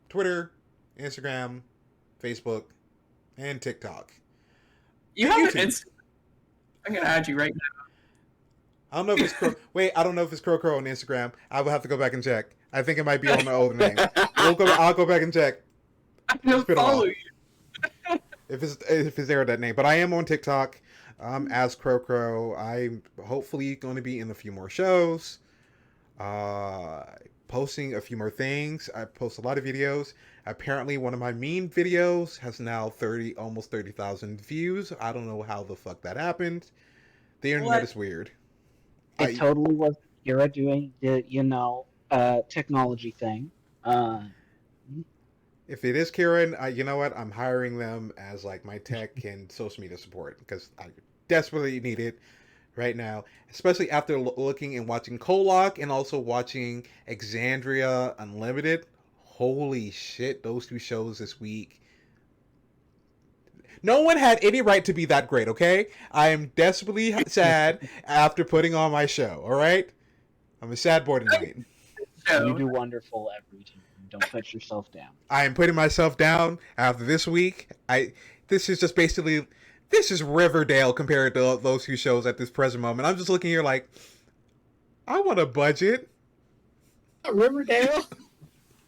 Twitter, Instagram, Facebook, and TikTok. You And have an YouTube. Instagram. I'm going to add you right now. I don't know if it's Crow. Wait, I don't know if it's Crow on Instagram. I will have to go back and check. I think it might be on the older name. I'll go back and check. I'm going It's been to a while. follow you. If it's there with that name. But I am on TikTok as Crow. I'm hopefully going to be in a few more shows. Posting a few more things. I post a lot of videos. Apparently one of my meme videos has now almost 30,000 views. I don't know how the fuck that happened. The internet is weird. It totally was Kiera doing the, technology thing. If it is Kieran, you know what? I'm hiring them as like my tech and social media support because I desperately need it right now, especially after looking and watching Kolok and also watching Exandria Unlimited. Holy shit, those two shows this week. No one had any right to be that great, okay? I am desperately sad after putting on my show, alright? I'm a sad boy tonight. You do wonderful every time. Don't put yourself down. I am putting myself down after this week. This is just basically this is Riverdale compared to those two shows at this present moment. I'm just looking here like, I want a budget. Riverdale?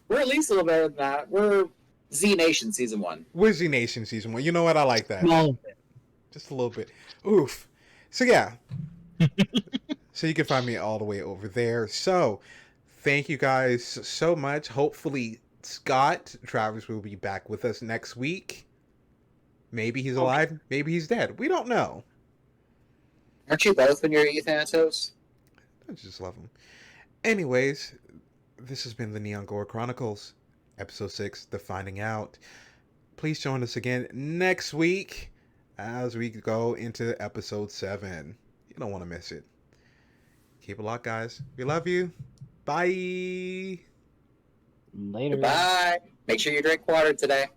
We're at least a little better than that. We're Z Nation season 1. We're Z Nation season 1. You know what? I like that. Small bit. Just a little bit. Oof. So yeah. So you can find me all the way over there. So thank you guys so much. Hopefully Scott Travis will be back with us next week. Maybe he's alive. Maybe he's dead. We don't know. Aren't you both when you're Thanatos? I just love him. Anyways, this has been the Neon Gore Chronicles, episode 6, The Finding Out. Please join us again next week as we go into episode 7. You don't want to miss it. Keep it locked, guys. We love you. Bye. Later. Goodbye. Make sure you drink water today.